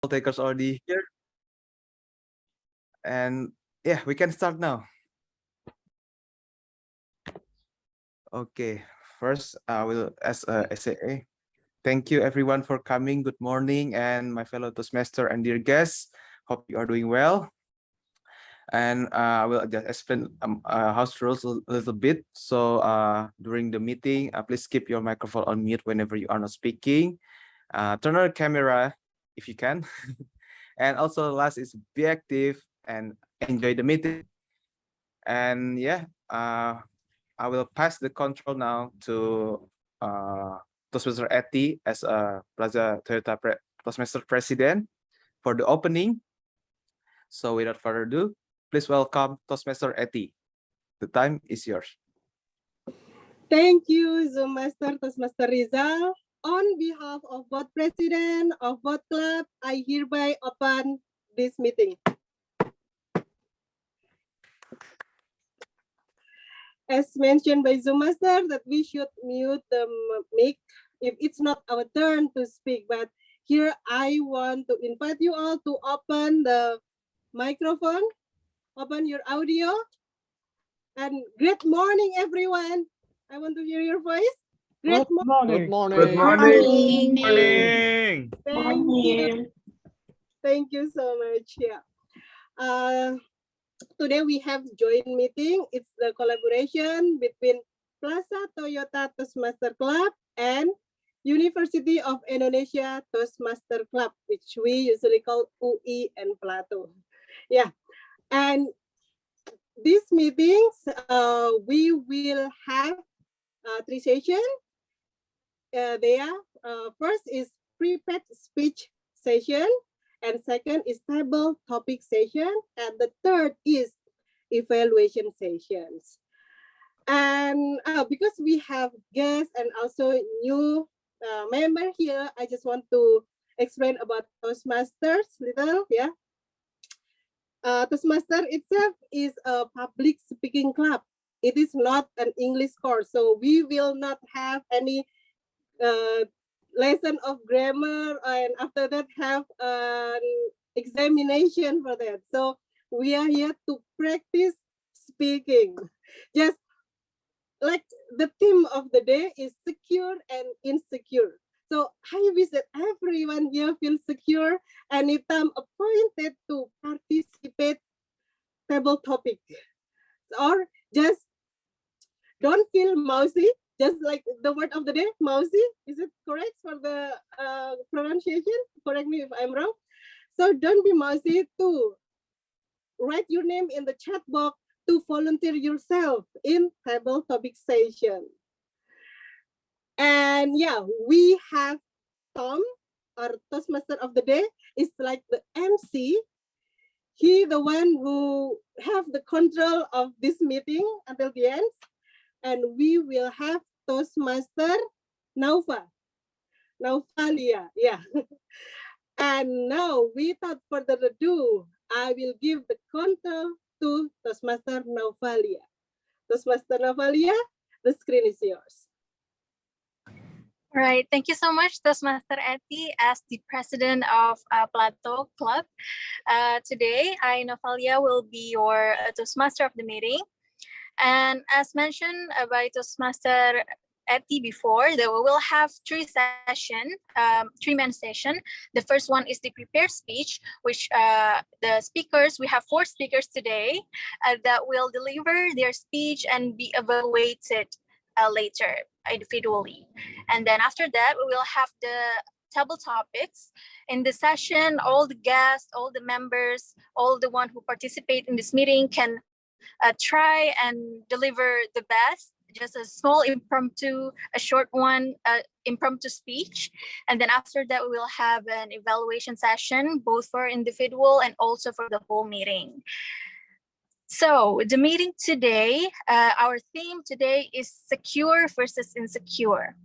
Takers already here. And yeah, we can start now. Okay, first I will as a SAA. Thank you everyone for coming. Good morning, and my fellow Toastmaster and dear guests. Hope you are doing well. And I will just explain house rules a little bit. So during the meeting, please keep your microphone on mute whenever you are not speaking. Turn on the camera if you can. And also last is be active and enjoy the meeting. And yeah, I will pass the control now to Toastmaster Eti as a Plaza Toyota Toastmaster President for the opening. So without further ado, please welcome Toastmaster Eti. The time is yours. Thank you, Zoom Master Toastmaster Rizal. On behalf of both President of both club, I hereby open this meeting. As mentioned by Zoom Master, that we should mute the mic if it's not our turn to speak. But here I want to invite you all to open the microphone, open your audio. And good morning, everyone. I want to hear your voice. Good morning. Good morning. Good morning. Morning. Thank you. Thank you so much. Yeah. Today we have joint meeting. It's the collaboration between Plaza Toyota Toastmaster Club and University of Indonesia Toastmaster Club, which we usually call UI and Plato. Yeah. And these meetings, we will have 3 sessions. First is prepared speech session, and second is table topic session, and the third is evaluation sessions. And because we have guests and also new member here, I just want to explain about Toastmasters little. Yeah. Toastmaster itself is a public speaking club. It is not an English course, so we will not have any lesson of grammar, and after that have an examination for that. So we are here to practice speaking. Just like the theme of the day is secure and insecure. So I wish that everyone here feels secure anytime appointed to participate table topic, or just don't feel mousy. Just like the word of the day, mousy. Is it correct for the pronunciation? Correct me if I'm wrong. So don't be mousy to write your name in the chat box to volunteer yourself in table topic session. And yeah, we have Tom, our Toastmaster of the day, is like the MC. He the one who have the control of this meeting until the end. And we will have Toastmaster Naufalia, yeah. And now, without further ado, I will give the control to Toastmaster Naufalia. Toastmaster Naufalia, the screen is yours. All right, thank you so much, Toastmaster Eti, as the president of Plato Club. Today, I, Naufalia, will be your Toastmaster of the meeting. And as mentioned by Toastmaster Eti before, that we will have 3-man session. The first one is the prepared speech, which the speakers, we have 4 speakers today that will deliver their speech and be evaluated later individually. And then after that, we will have the table topics. In the session, all the guests, all the members, all the one who participate in this meeting can try and deliver the best, just a small impromptu, a short one, impromptu speech. And then after that, we will have an evaluation session, both for individual and also for the whole meeting. So the meeting today, our theme today is secure versus insecure.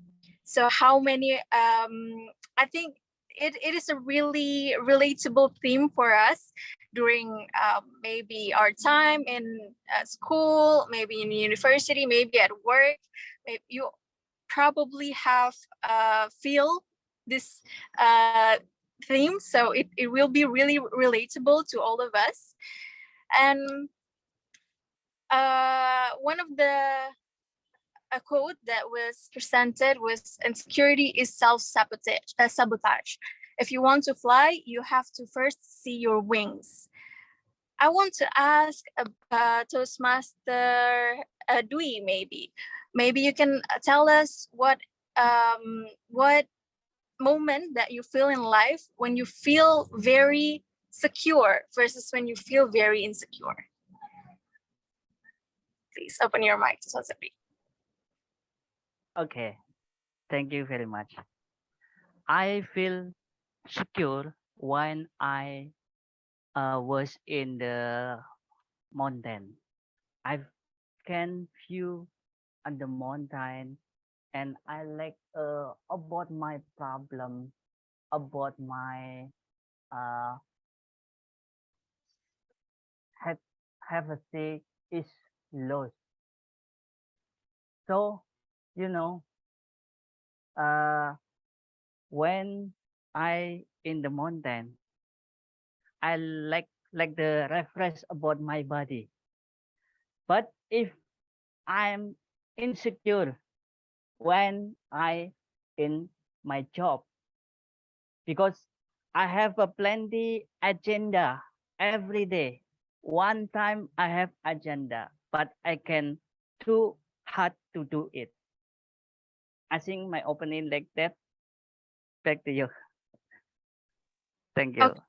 So how many, I think it is a really relatable theme for us during maybe our time in school, maybe in university, maybe at work. Maybe you probably have feel this theme, so it will be really relatable to all of us. And one of a quote that was presented was, insecurity is sabotage. If you want to fly, you have to first see your wings. I want to ask Toastmaster Dwi, maybe you can tell us what moment that you feel in life when you feel very secure versus when you feel very insecure. Please open your mic, Toastmaster Dwi. Okay, thank you very much. I feel secure when I was in the mountain. I can view on the mountain, and I like about my problem, about my uh have a say is lost. So you know, when I in the mountain, I like the refresh about my body. But if I'm insecure when I in my job, because I have a plenty agenda every day. One time I have agenda, but I can too hard to do it. I think my opening like that. Back to you. Thank you. Okay.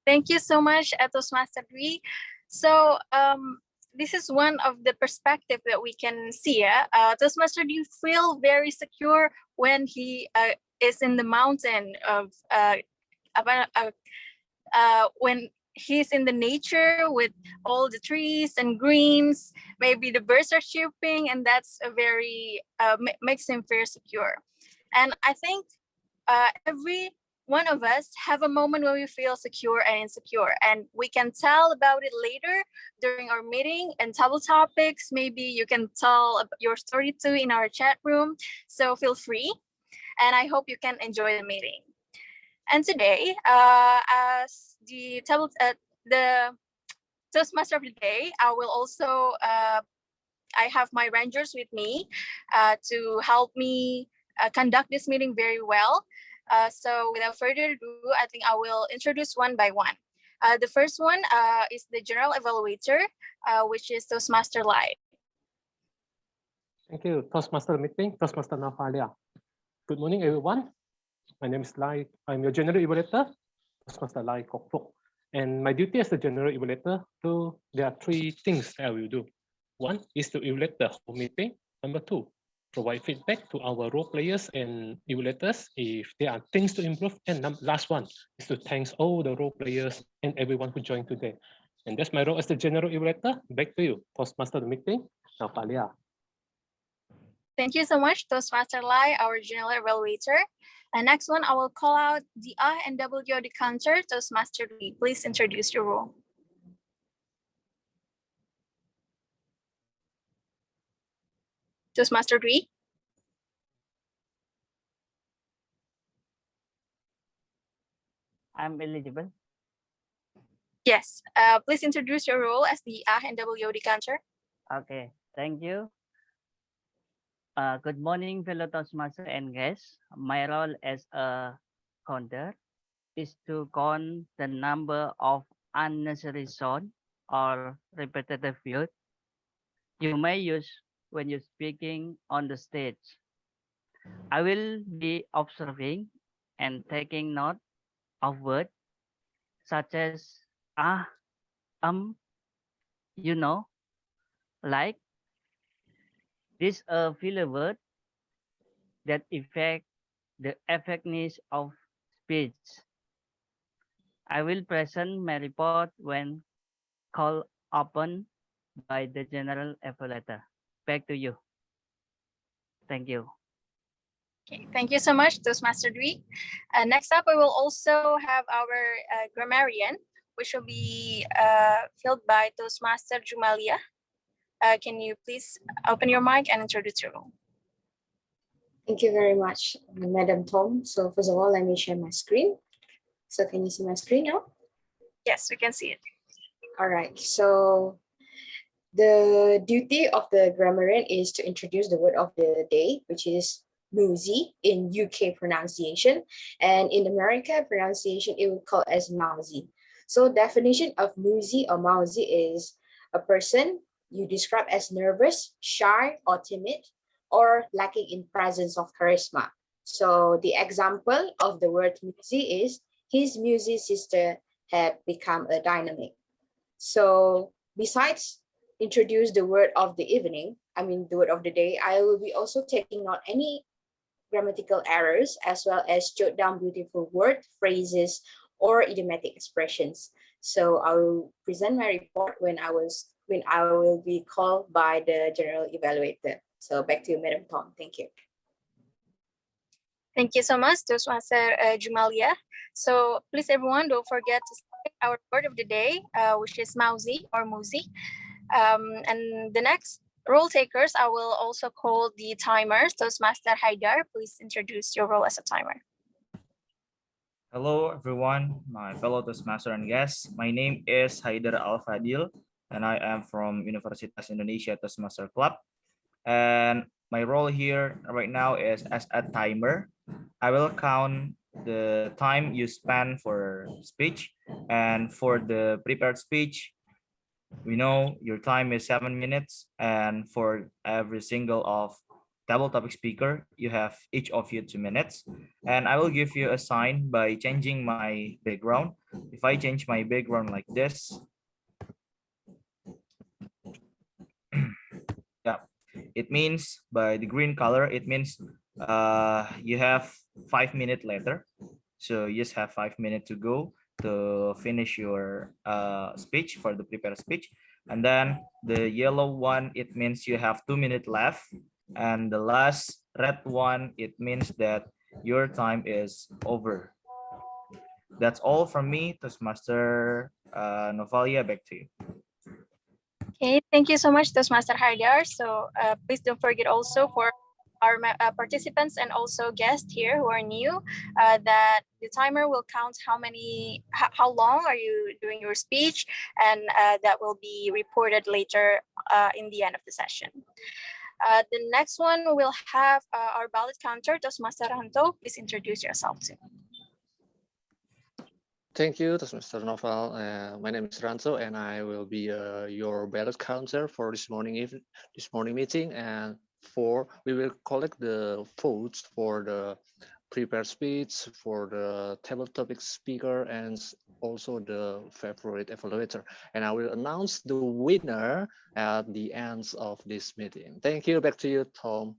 Thank you so much, Toastmaster Dwi. So this is one of the perspective that we can see. Toastmaster Dwi feel very secure when he is in the mountain of when he's in the nature with all the trees and greens. Maybe the birds are chirping, and that's a very makes him feel secure. And I think every one of us have a moment where we feel secure and insecure, and we can tell about it later during our meeting and table topics. Maybe you can tell your story too in our chat room, so feel free, and I hope you can enjoy the meeting. And today, as the Toastmaster of the day, I will also I have my rangers with me to help me conduct this meeting very well. So without further ado, I think I will introduce one by one. The first one is the General Evaluator, which is Toastmaster Lai. Thank you, Toastmaster meeting, Toastmaster Navalia. Good morning, everyone. My name is Lai. I'm your General Evaluator, Toastmaster Lai Kok Fok. And my duty as the General Evaluator, there are three things that I will do. One is to evaluate the whole meeting. Number two, provide feedback to our role players and evaluators if there are things to improve. And last one is to thank all the role players and everyone who joined today. And that's my role as the General Evaluator. Back to you, Toastmaster meeting, Navalia. Thank you so much, Toastmaster Lai, our General Evaluator. And next one, I will call out the I and W decanter, Toastmaster Dwi. Please introduce your role. Toastmaster Dwi. I'm eligible. Yes, please introduce your role as the I and W decanter. Okay, thank you. Good morning, fellow Toastmaster and guests. My role as a counter is to count the number of unnecessary sound or repetitive words you may use when you're speaking on the stage. I will be observing and taking note of words such as you know, like this a filler word that affect the effectiveness of speech. I will present my report when called upon by the General Evaluator. Back to you. Thank you. Okay, thank you so much, Toastmaster Dwi. Next up, we will also have our grammarian, which will be filled by Toastmaster Jumalia. Can you please open your mic and introduce your role? Thank you very much, Madam Tom. So first of all, let me share my screen. So can you see my screen now? Yes, we can see it. All right, so the duty of the grammarian is to introduce the word of the day, which is mousy in UK pronunciation, and in America pronunciation it would call as mousy. So definition of mousy or mousy is a person you describe as nervous, shy, or timid, or lacking in presence of charisma. So the example of the word mousy is his mousy sister had become a dynamic. So besides introduce the word of the evening, the word of the day, I will be also taking note any grammatical errors as well as jot down beautiful word, phrases, or idiomatic expressions. So I will present my report when I will be called by the general evaluator. So back to you, Madam Tom. Thank you. Thank you so much, Toastmaster Jumalia. So please, everyone, don't forget to say our word of the day, which is mousy or moosey. And the next role takers, I will also call the timers. Toastmaster Haidar, please introduce your role as a timer. Hello, everyone, my fellow Toastmaster and guests. My name is Haidar Al-Fadil, and I am from Universitas Indonesia Toastmaster Club. And my role here right now is as a timer. I will count the time you spend for speech, and for the prepared speech, we know your time is 7 minutes, and for every single of table topic speaker, you have each of you 2 minutes, and I will give you a sign by changing my background. If I change my background like this, yeah, it means by the green color, it means you have 5 minutes later. So you just have 5 minutes to go to finish your speech for the prepared speech. And then the yellow one, it means you have 2 minutes left. And the last red one, it means that your time is over. That's all from me, Toastmaster Novalia, back to you. Okay, thank you so much, Toastmaster Haidar. So please don't forget also for our participants and also guests here who are new, that the timer will count how long are you doing your speech, and that will be reported later in the end of the session. The next one will have our ballot counter, Toastmaster Ranto. Please introduce yourself too. Thank you, Mr. Novel. My name is Ranto, and I will be your ballot counter for this morning meeting. And we will collect the votes for the prepared speech, for the table topic speaker, and also the favorite evaluator. And I will announce the winner at the end of this meeting. Thank you. Back to you, Tom.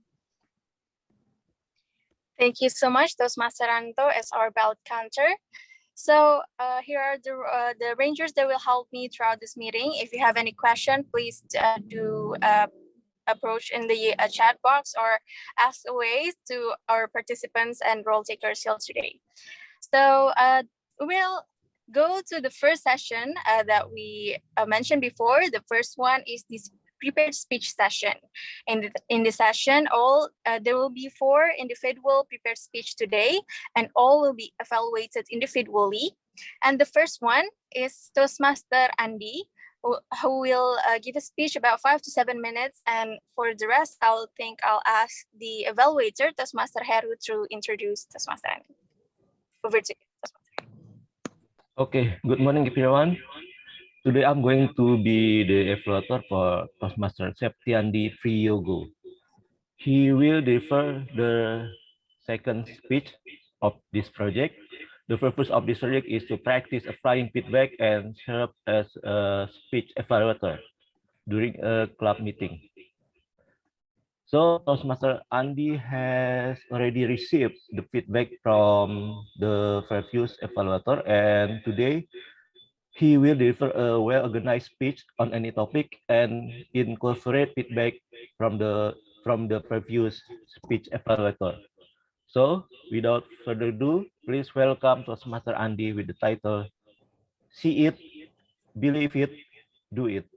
Thank you so much, Toastmaster Ranto, as our ballot counter. So here are the rangers that will help me throughout this meeting. If you have any question, please do approach in the chat box or ask away to our participants and role takers here today. So we'll go to the first session that we mentioned before. The first one is this prepared speech session. In the session, there will be 4 individual prepared speech today, and all will be evaluated individually. And the first one is Toastmaster Andi, who will give a speech about 5 to 7 minutes. And for the rest, I'll ask the evaluator, Toastmaster Heru, to introduce Toastmaster Andi. Over to you, Toastmaster. Okay, good morning, everyone. Today I'm going to be the evaluator for Toastmaster Septiandi Priyogo. He will deliver the second speech of this project. The purpose of this project is to practice applying feedback and serve as a speech evaluator during a club meeting. So Toastmaster Andi has already received the feedback from the previous evaluator, and today he will deliver a well-organized speech on any topic and incorporate feedback from the previous speech evaluator. So, without further ado, please welcome Toastmaster Andi with the title "See It, Believe It, Do It."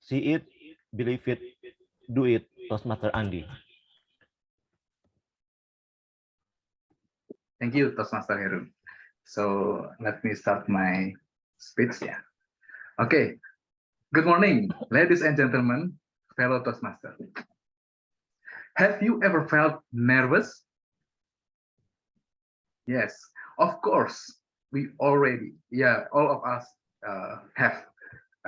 See it, believe it, do it. Toastmaster Andi. Thank you, Toastmaster Heru. So let me start my speech. Yeah. Okay. Good morning, ladies and gentlemen, fellow Toastmasters. Have you ever felt nervous? Yes, of course. We already, yeah, all of us have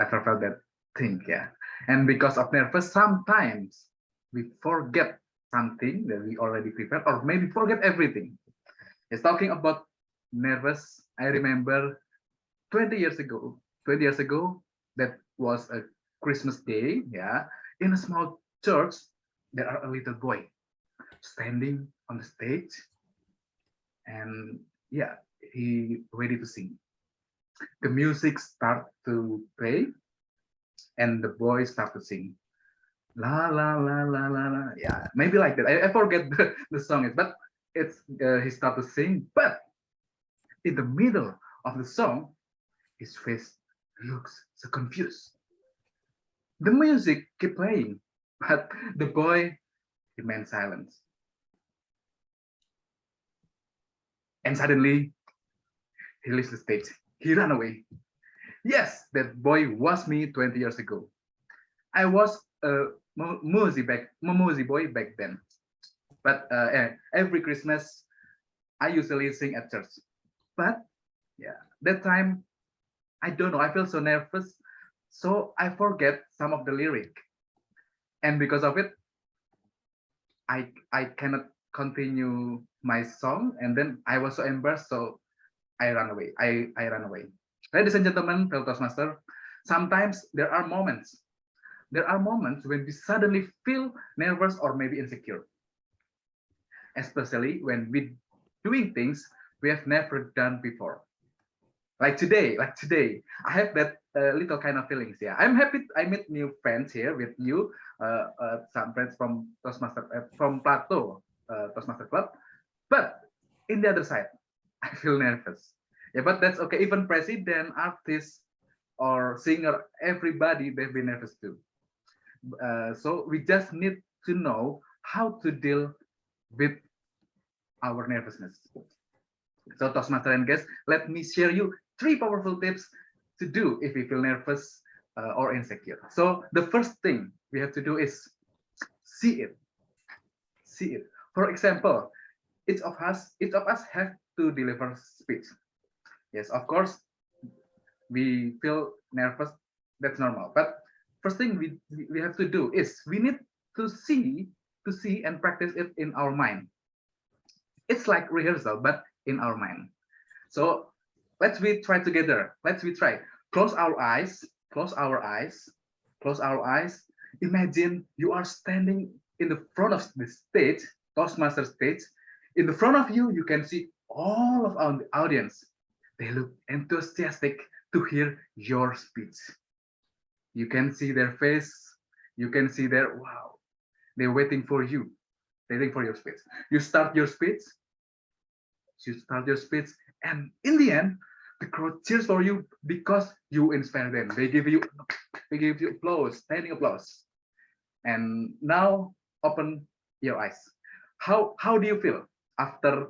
ever felt that thing. Yeah. And because of nervous, sometimes we forget something that we already prepared, or maybe forget everything. It's talking about nervous. I remember 20 years ago, 20 years ago, that was a Christmas day. Yeah. In a small church, there are a little boy standing on the stage, and yeah, he ready to sing. The music start to play, and the boy start to sing. La la la la la la. Yeah, maybe like that. I forget the song is, but it's he start to sing. But in the middle of the song, his face looks so confused. The music keep playing, but the boy remained silent. And suddenly, he leaves the stage. He ran away. Yes, that boy was me 20 years ago. I was a Momozi boy back then. But every Christmas, I usually sing at church. But yeah, that time, I don't know, I feel so nervous. So I forget some of the lyric. And because of it, I cannot continue my song. And then I was so embarrassed. So I ran away. I ran away. Ladies and gentlemen, fellow Toastmaster, sometimes there are moments when we suddenly feel nervous or maybe insecure, especially when we doing things we have never done before. Like today, I have that little kind of feelings. Yeah, I'm happy. I meet new friends here with you, some friends from Toastmaster, from Plato Toastmaster Club. But in the other side, I feel nervous. Yeah, but that's okay. Even president, artist, or singer, everybody they've been nervous too. So we just need to know how to deal with our nervousness. So Toastmaster and guests, let me share you 3 powerful tips to do if we feel nervous or insecure. So the first thing we have to do is see it. See it. For example, each of us have to deliver speech. Yes, of course, we feel nervous. That's normal. But first thing we have to do is we need to see and practice it in our mind. It's like rehearsal, but in our mind. So let's we try together. Let's we try. Close our eyes. Close our eyes. Close our eyes. Imagine you are standing in the front of the stage, Toastmaster stage. In the front of you, you can see all of our audience. They look enthusiastic to hear your speech. You can see their face. You can see their wow. They're waiting for you. They're waiting for your speech. You start your speech. You start your speech, and in the end, the crowd cheers for you because you inspire them. They give you applause, standing applause. And now open your eyes. How do you feel after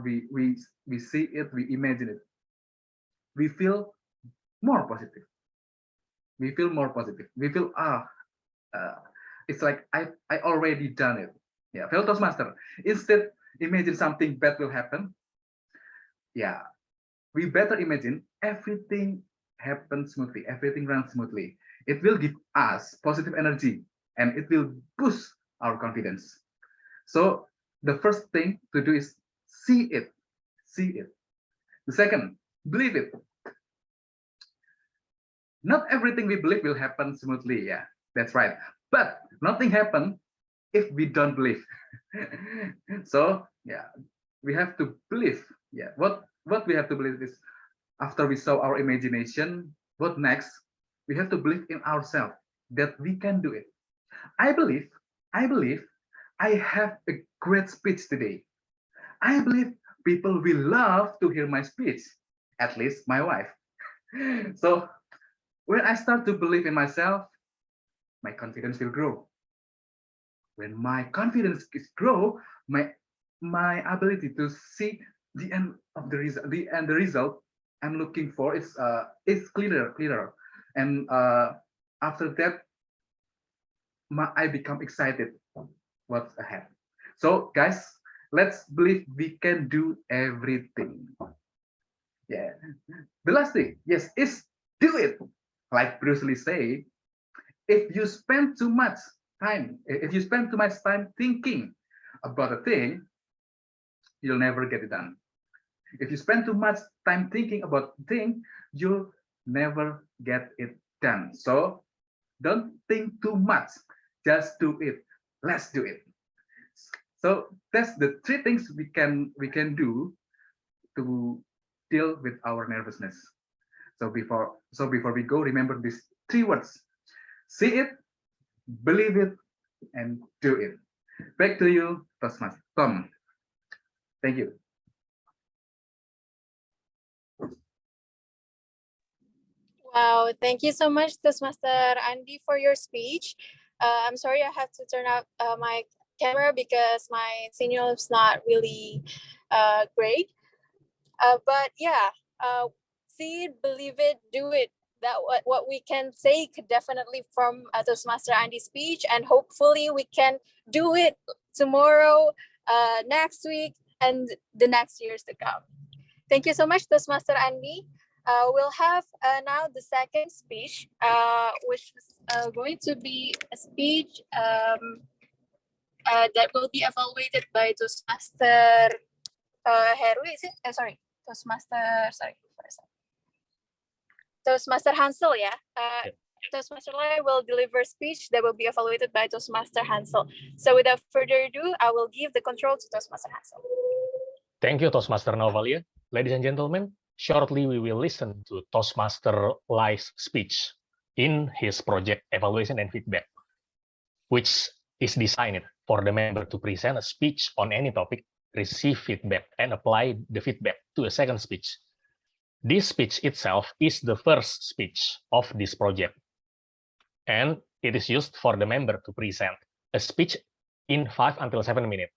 we see it, we imagine it? We feel more positive. We feel more positive. We feel it's like I already done it. Yeah, fellow Toastmaster. Instead, imagine something bad will happen. Yeah, we better imagine everything happens smoothly, everything runs smoothly. It will give us positive energy and it will boost our confidence. So the first thing to do is see it. See it. The second, believe it. Not everything we believe will happen smoothly. Yeah, that's right. But nothing happens if we don't believe. So yeah, we have to believe. Yeah, what we have to believe is after we saw our imagination, what next? We have to believe in ourselves that we can do it. I believe I have a great speech today. I believe people will love to hear my speech, at least my wife. So when I start to believe in myself, my confidence will grow. When my confidence is grow, my ability to see the end of the result, the result I'm looking for is clearer, and after that, I become excited what's ahead. So guys, let's believe we can do everything. Yeah. The last thing, yes, is do it. Like Bruce Lee say, if you spend too much time thinking about a thing, you'll never get it done. If you spend too much time thinking about a thing, you'll never get it done. So don't think too much. Just do it. Let's do it. So that's the three things we can do to deal with our nervousness. So before we go, remember these three words: see it, believe it, and do it. Back to you, Toastmaster Tom. Thank you. Wow, thank you so much, Toastmaster Andy, for your speech. I'm sorry I have to turn up my camera because my signal is not really great. But yeah, see it, believe it, do it. That what we can take definitely from Toastmaster Andy's speech, and hopefully we can do it tomorrow, next week, and the next years to come. Thank you so much, Toastmaster Andy. We'll have now the second speech, which is going to be a speech that will be evaluated by Toastmaster Heru, is it? Sorry, Toastmaster Hansel, yeah. Toastmaster Lai will deliver speech that will be evaluated by Toastmaster Hansel. So without further ado, I will give the control to Toastmaster Hansel. Thank you, Toastmaster Novalia. Ladies and gentlemen, shortly we will listen to Toastmaster Lai's speech in his project Evaluation and Feedback, which is designed for the member to present a speech on any topic, receive feedback, and apply the feedback to a second speech. This speech itself is the first speech of this project, and it is used for the member to present a speech in 5 until 7 minutes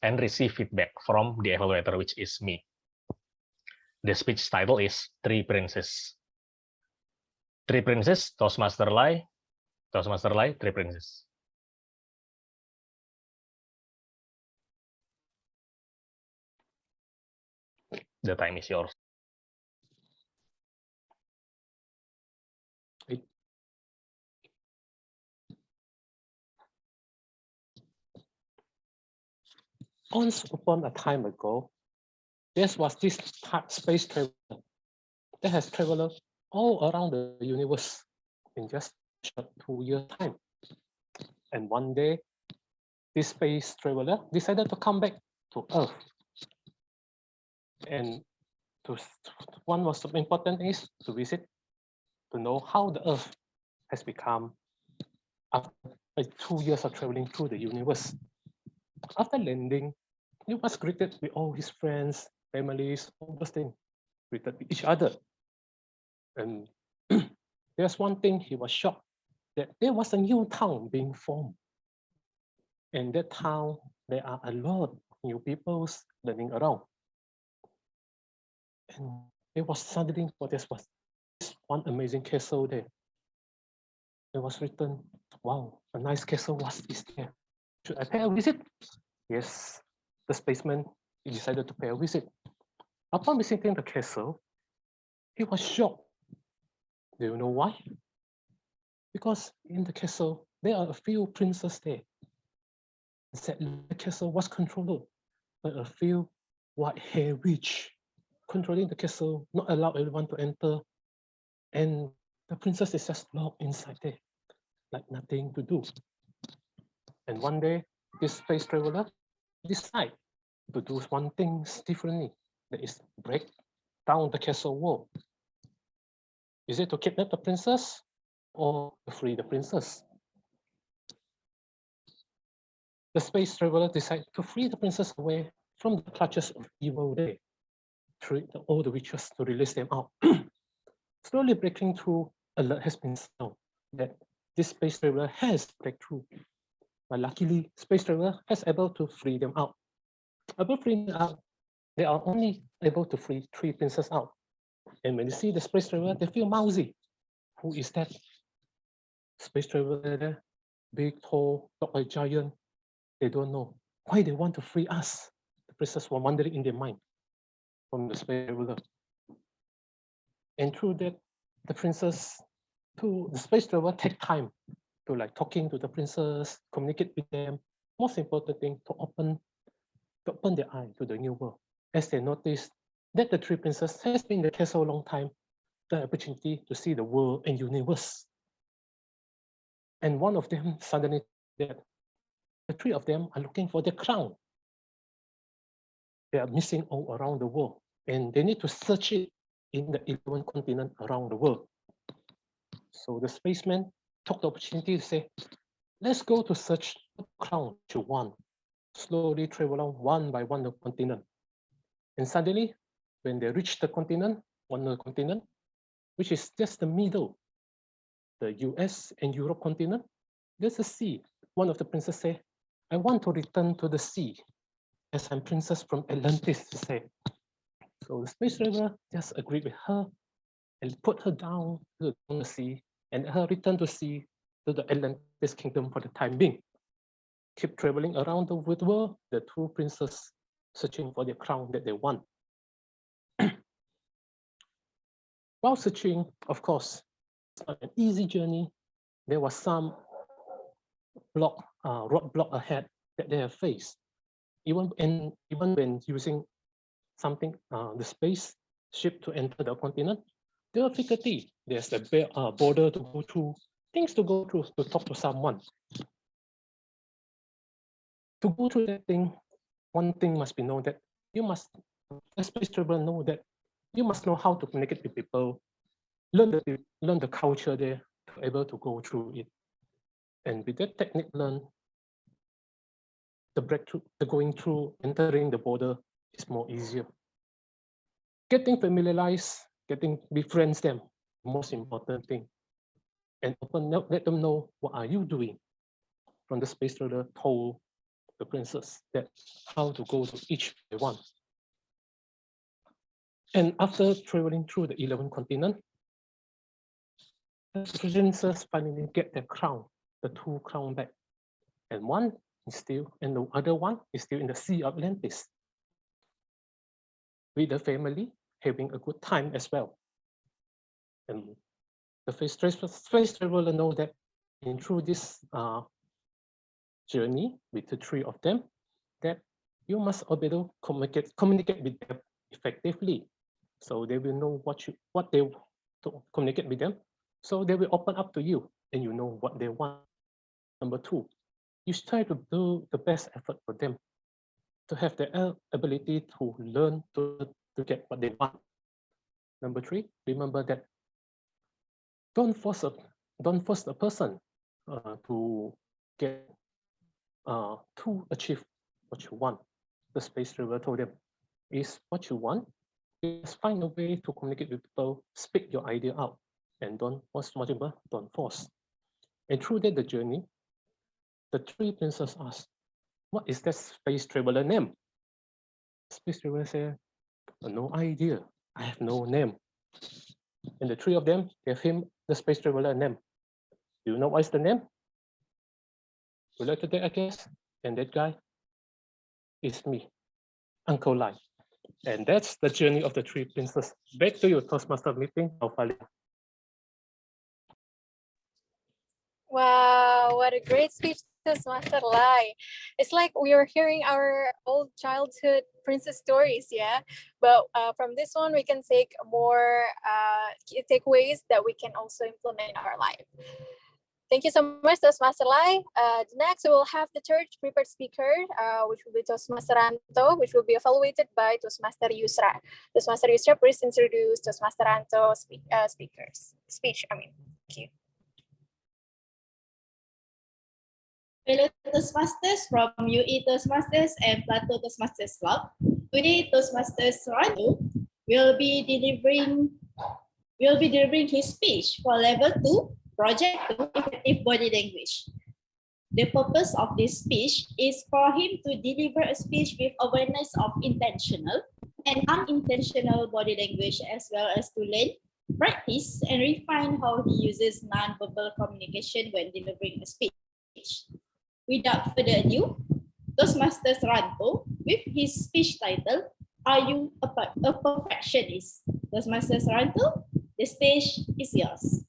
and receive feedback from the evaluator, which is me. The speech title is Three Princes. Three Princes, Toastmaster Lai, Three Princes. The time is yours. Once upon a time ago, there was this space traveler that has traveled all around the universe in just a 2-year time. And one day, this space traveler decided to come back to Earth. And one most important is to visit, to know how the Earth has become after 2 years of traveling through the universe. After landing, he was greeted with all his friends, families, all those things, greeted with each other. And there's one thing he was shocked, that there was a new town being formed. In that town, there are a lot of new people living around. And it was suddenly, there was this one amazing castle there. It was written, wow, a nice castle was there. Should I pay a visit? Yes, the spaceman decided to pay a visit. Upon visiting the castle, he was shocked. Do you know why? Because in the castle, there are a few princes there. The castle was controlled by a few white-haired witch, controlling the castle, not allow everyone to enter. And the princess is just locked inside there, like nothing to do. And one day, this space traveler decide to do one thing differently, that is break down the castle wall. Is it to kidnap the princess or to free the princess? The space traveler decided to free the princess away from the clutches of evil there, through all the witches to release them out. Slowly breaking through, alert has been sound that this space traveler has breakthrough. But luckily, space traveler has able to free them out. Upon freeing them out, they are only able to free 3 princes out. And when you see the space traveler, they feel mousy. Who is that space traveler there? Big, tall, look like giant. They don't know why they want to free us. The princes were wondering in their mind from the space traveler. And through that, the princess, to the space traveler, take time to like talking to the princess, communicate with them. Most important thing, to open their eye to the new world. As they notice that the 3 princes has been in the castle a long time, the opportunity to see the world and universe. And one of them suddenly that the 3 of them are looking for their crown. They are missing all around the world, and they need to search it in the 11 continents around the world. So the spaceman took the opportunity to say, let's go to search the crown you want. Slowly travel along one by one the continent. And suddenly, when they reach the continent, one of the continent, which is just the middle, the US and Europe continent, there's a sea. One of the princes say, I want to return to the sea, as I'm princess from Atlantis, to say. So the space traveler just agreed with her and put her down to the sea, and her return to sea to the Atlantis kingdom for the time being. Keep traveling around the world, the 2 princes searching for their crown that they want. While searching, of course, it's not an easy journey. There was some roadblock ahead that they have faced. Even when using something, the space ship to enter the continent, there are difficulty. There's a border to go through, things to go through to talk to someone. To go through that thing, one thing must be known that you must, as space traveler, know that you must know how to communicate with people, learn the culture there to be able to go through it. And with that technique learned, the breakthrough, the going through, entering the border is more easier. Getting familiarized, befriends them, most important thing. And let them know what are you doing. From the space traveler told the princess that how to go to each one. And after traveling through the 11 continents, the princess finally get their crown, the 2 crown back. And one is still, and the other one is still in the Sea of Atlantis, with the family having a good time as well. And the space traveler know that through this journey with the 3 of them, that you must be able to communicate with them effectively. So they will know what they to communicate with them. So they will open up to you and you know what they want. Number 2, you try to do the best effort for them to have the ability to learn to get what they want. Number 3, remember that don't force a person to get to achieve what you want. The space traveler told them, is what you want, just find a way to communicate with people, speak your idea out, and don't force. And through that, the journey, the 3 princes asked, what is that space traveler name? Space traveler said, no idea, I have no name. And the 3 of them gave him the space traveler name. Do you know what is the name? Related to that, I guess. And that guy is me, Uncle Lai. And that's the journey of the 3 princes. Back to you, Toastmaster meeting, Alphalia. Wow, what a great speech, Toastmaster Lai. It's like we are hearing our old childhood princess stories, yeah? But from this one, we can take more key takeaways that we can also implement in our life. Thank you so much, Toastmaster Lai. Next, we will have the 3rd prepared speaker, which will be Toastmaster Ranto, which will be evaluated by Toastmaster Yusra. Toastmaster Yusra, please introduce Toastmaster Ranto's speech. Thank you. Fellow Toastmasters from UE Toastmasters and Plateau Toastmasters Club. Today, Toastmasters Ranto will be delivering his speech for Level 2, Project 2, Effective Body Language. The purpose of this speech is for him to deliver a speech with awareness of intentional, and unintentional body language, as well as to learn, practice, and refine how he uses non-verbal communication when delivering a speech. Without further ado, Toastmasters Ranto with his speech title, Are You a Perfectionist? Toastmasters Ranto, the stage is yours.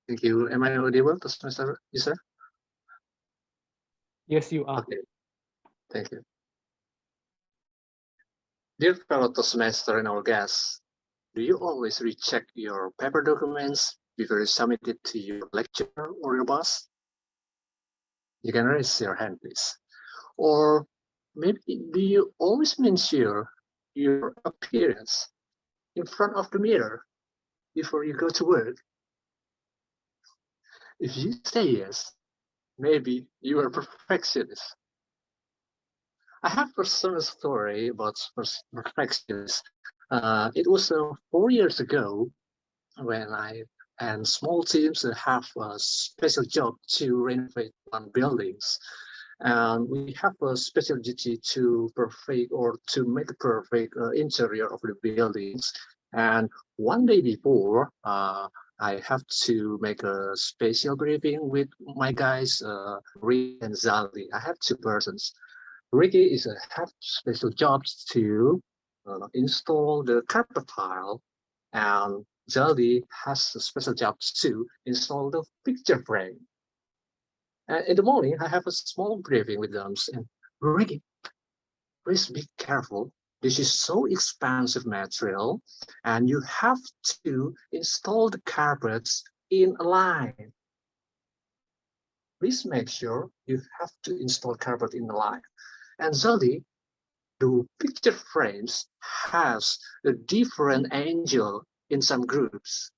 Thank you. Am I audible, Toastmaster user? Yes, you are. Okay, thank you. Dear fellow Toastmaster and our guests, do you always recheck your paper documents before you submit it to your lecturer or your boss? You can raise your hand, please. Or maybe do you always ensure your appearance in front of the mirror before you go to work? If you say yes, maybe you are a perfectionist. I have a personal story about perfectionist. It was 4 years ago when I and small teams have a special job to renovate one buildings. And we have a special duty to perfect or to make a perfect interior of the buildings. And one day before, I have to make a special briefing with my guys, Rick and Zali. I have two persons. Ricky have special jobs to install the carpet tile, and Zali has a special job to install the picture frame. In the morning, I have a small briefing with them, and Ricky, please be careful. This is so expensive material, and you have to install the carpets in a line. Please make sure you have to install carpet in a line. And Zali, the picture frames has a different angle in some groups.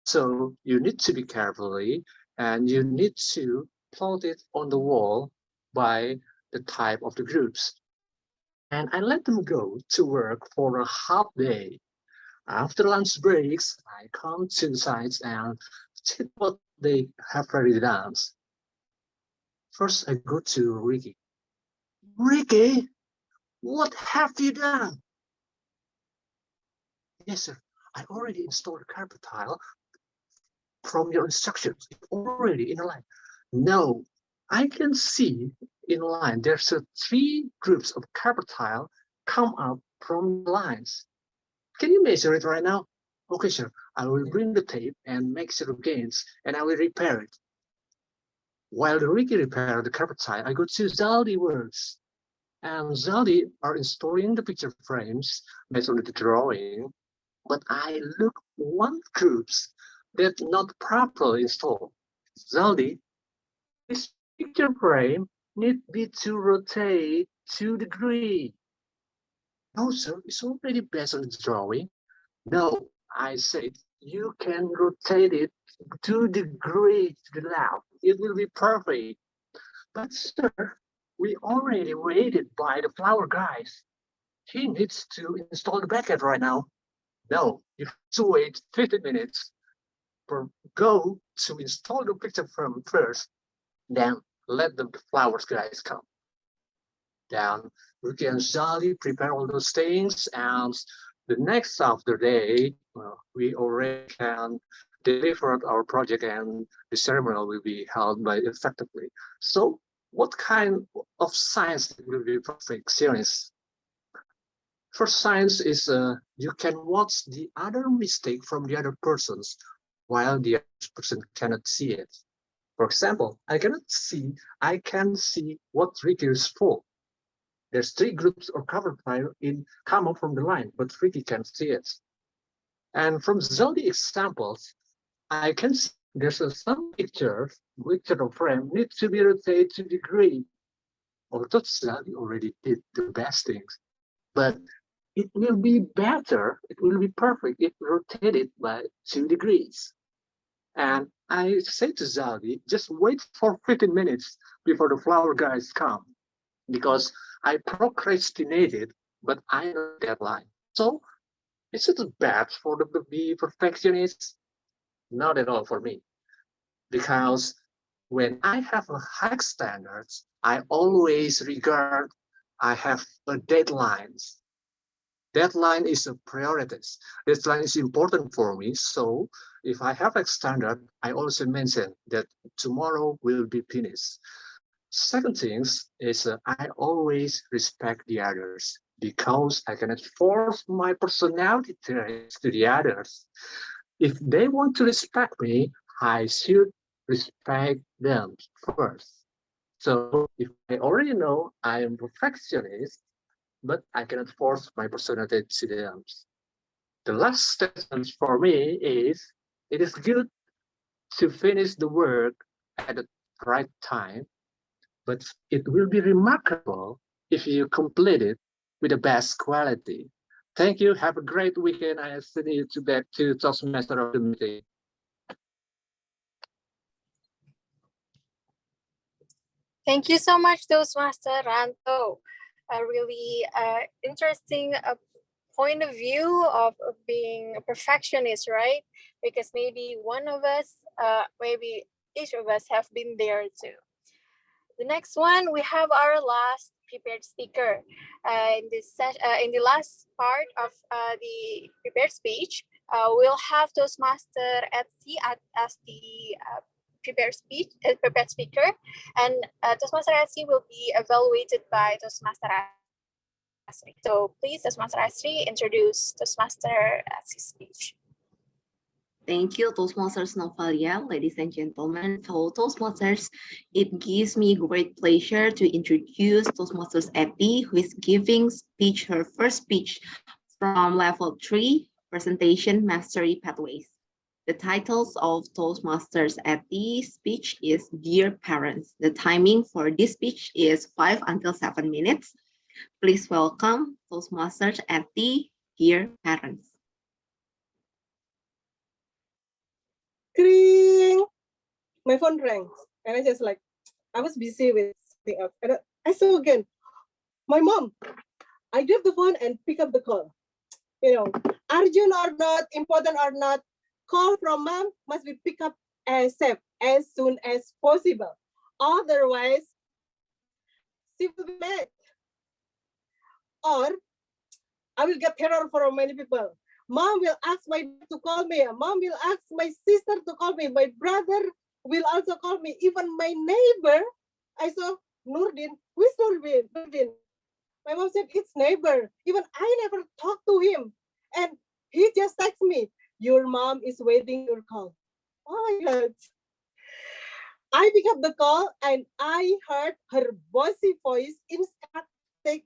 So you need to be carefully, and you need to plot it on the wall by the type of the groups. And I let them go to work for a half day. After lunch breaks, I come to the sites and check what they have already done. First, I go to Ricky. Ricky, what have you done? Yes, sir. I already installed a carpet tile from your instructions. It's already in a line. No, I can see in line. There's 3 groups of carpet tile come up from the lines. Can you measure it right now? Okay, sir. I will bring the tape and measure against, and I will repair it. While the Ricky repaired the carpet tile, I go to Zaldi works. And Zaldi are installing the picture frames based on the drawing, but I look one groups that not properly installed. Zaldi, this picture frame need be to rotate 2 degrees. No, sir, it's already based on the drawing. No, I said you can rotate it 2 degrees to the left. It will be perfect. But sir, we already waited by the flower guys. He needs to install the backend right now. No, you have to wait 15 minutes. Go to install the picture frame first, then let the flowers guys come. Then we can Zali prepare all those things, and the next after day, we already can deliver our project, and the ceremony will be held by effectively. So what kind of science will be perfectionist? First science is you can watch the other mistake from the other persons while the other person cannot see it. For example, I can see what Ricky is for. There's 3 groups of cover file come up from the line, but Ricky can't see it. And from Zodi examples, I can see there's some picture of frame needs to be rotated 2 degrees. Although Zodi already did the best things, but it will be better, it will be perfect if rotated by 2 degrees. And I say to Zaldi, just wait for 15 minutes before the flower guys come, because I procrastinated, but I know the deadline. So is it bad for the be perfectionist? Not at all for me, because when I have a high standards, I always regard I have a deadline. Deadline is a priority. Deadline is important for me. So if I have a standard, I also mention that tomorrow will be finished. Second thing is I always respect the others because I cannot force my personality traits to the others. If they want to respect me, I should respect them first. So if I already know I am perfectionist, but I cannot force my personality to them. The last statement for me is, it is good to finish the work at the right time, but it will be remarkable if you complete it with the best quality. Thank you. Have a great weekend. I send you back to Toastmaster of the meeting. Thank you so much, Toastmaster Ranto. A really interesting point of view of being a perfectionist, right? Because maybe one of us, maybe each of us have been there too. The next one, we have our last prepared speaker. In the last part of the prepared speech, we'll have Toastmaster Etsy as the prepared speaker, and Toastmaster Etsy will be evaluated by Toastmaster Asri. So please, Toastmaster Asri, introduce Toastmaster Etsy's speech. Thank you, Toastmasters Novalia, ladies and gentlemen, fellow Toastmasters. It gives me great pleasure to introduce Toastmasters Epi, who is giving her first speech from level 3, Presentation Mastery Pathways. The titles of Toastmasters Epi's speech is Dear Parents. The timing for this speech is 5 until 7 minutes. Please welcome Toastmasters Epi, Dear Parents. Kring! My phone rang, and I was busy with something else. And I saw again, my mom. I grabbed the phone and pick up the call. Urgent or not, important or not, call from mom must be picked up as soon as possible. Otherwise, she will be mad. Or I will get terror from many people. Mom will ask my dad to call me. Mom will ask my sister to call me. My brother will also call me. Even my neighbor, I saw Nurdin. Who is Nurdin? My mom said, it's neighbor. Even I never talked to him. And he just texted me, your mom is waiting your call. Oh my God. I picked up the call and I heard her bossy voice instructed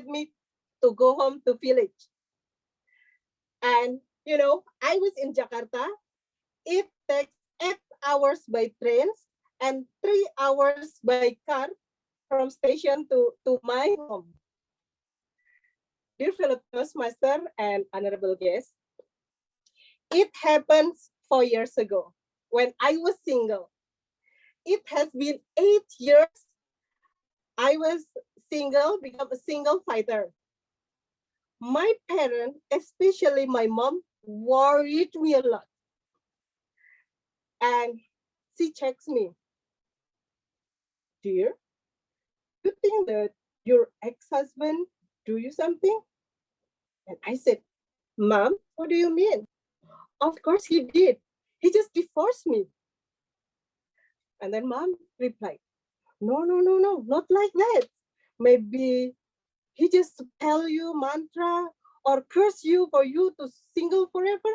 me to go home to village. And, I was in Jakarta. It takes 8 hours by trains and 3 hours by car from station to my home. Dear fellow Toastmaster and honorable guests, it happened 4 years ago when I was single. It has been 8 years I was single, become a single fighter. My parents, especially my mom, worried me a lot. And she checks me. Dear, you think that your ex-husband do you something? And I said, Mom, what do you mean? Of course he did. He just divorced me. And then Mom replied, no, not like that. Maybe he just tell you mantra or curse you for you to single forever.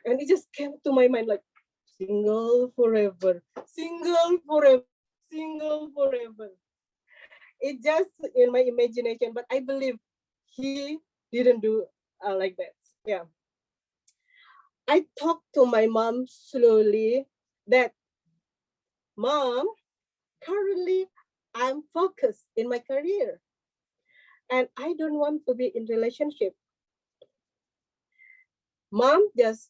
And it just came to my mind like, single forever, single forever, single forever. It just in my imagination, but I believe he didn't do like that. Yeah. I talked to my mom slowly that, Mom, currently I'm focused in my career and I don't want to be in relationship. Mom just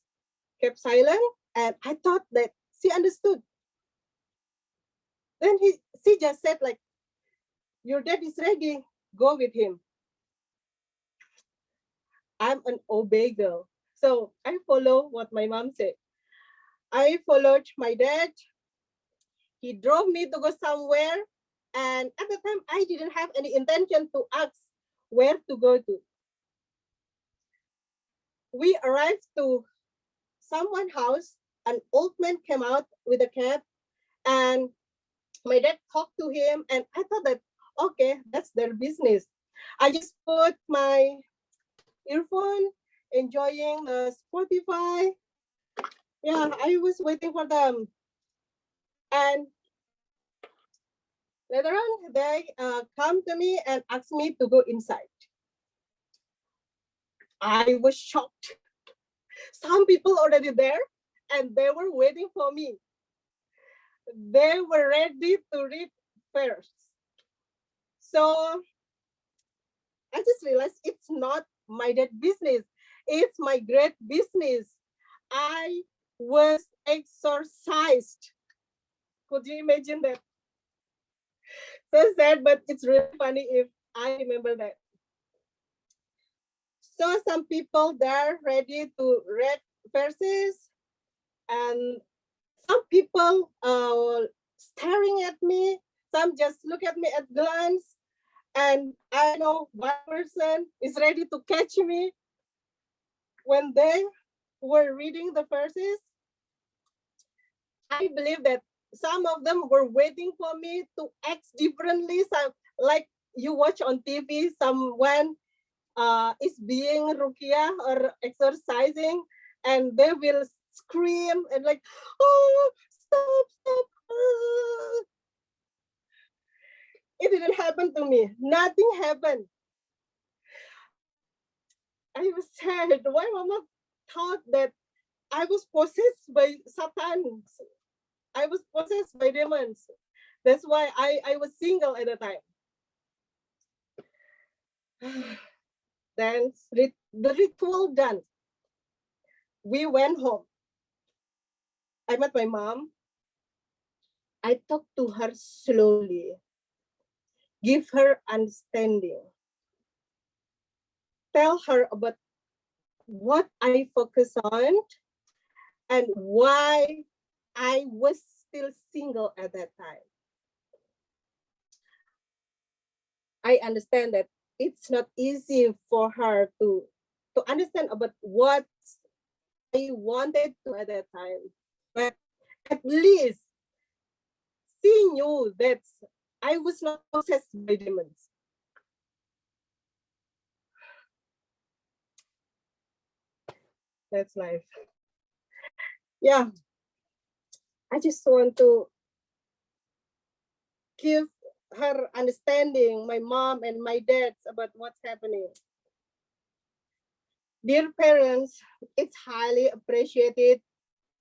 kept silent and I thought that she understood. Then she just said like, your dad is ready, go with him. I'm an obey girl. So I follow what my mom said. I followed my dad. He drove me to go somewhere And at the time, I didn't have any intention to ask where to go to. We arrived to someone's house. An old man came out with a cab, and my dad talked to him, and I thought that, okay, that's their business. I just put my earphone, enjoying Spotify. Yeah, I was waiting for them. And later on, they come to me and asked me to go inside. I was shocked. Some people already there, and they were waiting for me. They were ready to read first. So I just realized it's not my dad business. It's my great business. I was exorcised. Could you imagine that? So sad, but it's really funny if I remember that. So some people there ready to read verses, and some people staring at me. Some just look at me at glance, and I know one person is ready to catch me. When they were reading the verses, I believe that some of them were waiting for me to act differently. Some, like you watch on TV, someone is being ruqyah or exercising, and they will scream and like, oh, stop, stop. It didn't happen to me. Nothing happened. I was sad. Why Mama thought that I was possessed by Satan. I was possessed by demons. That's why I was single at the time. Then the ritual done. We went home. I met my mom. I talked to her slowly. Give her understanding. Tell her about what I focus on and why I was still single at that time. I understand that it's not easy for her to understand about what I wanted to at that time. But at least she knew that I was not possessed by demons. That's life. Yeah. I just want to give her understanding, my mom and my dad, about what's happening. Dear parents, it's highly appreciated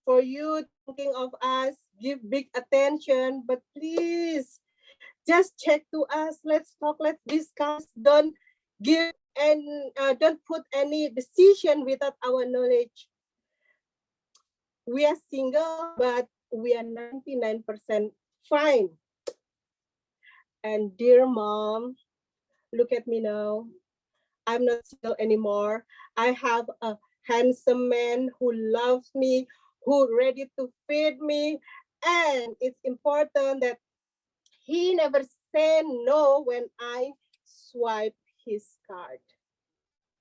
for you thinking of us, give big attention, but please just check to us. Let's talk, let's discuss. Don't give and don't put any decision without our knowledge. We are single, but we are 99% fine. And dear mom, look at me now. I'm not single anymore. I have a handsome man who loves me, who ready to feed me. And it's important that he never say no when I swipe his card.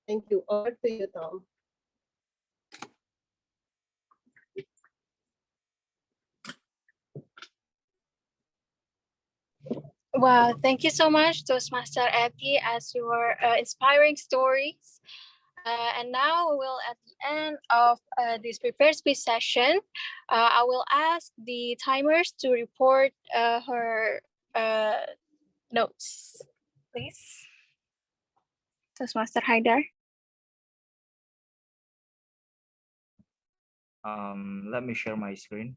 Thank you. Over to you, Tom. Wow, thank you so much, Toastmaster Abby, as your inspiring stories. And now we will, at the end of this prepared speech session, I will ask the timers to report her notes, please. Toastmaster Haidar. Let me share my screen.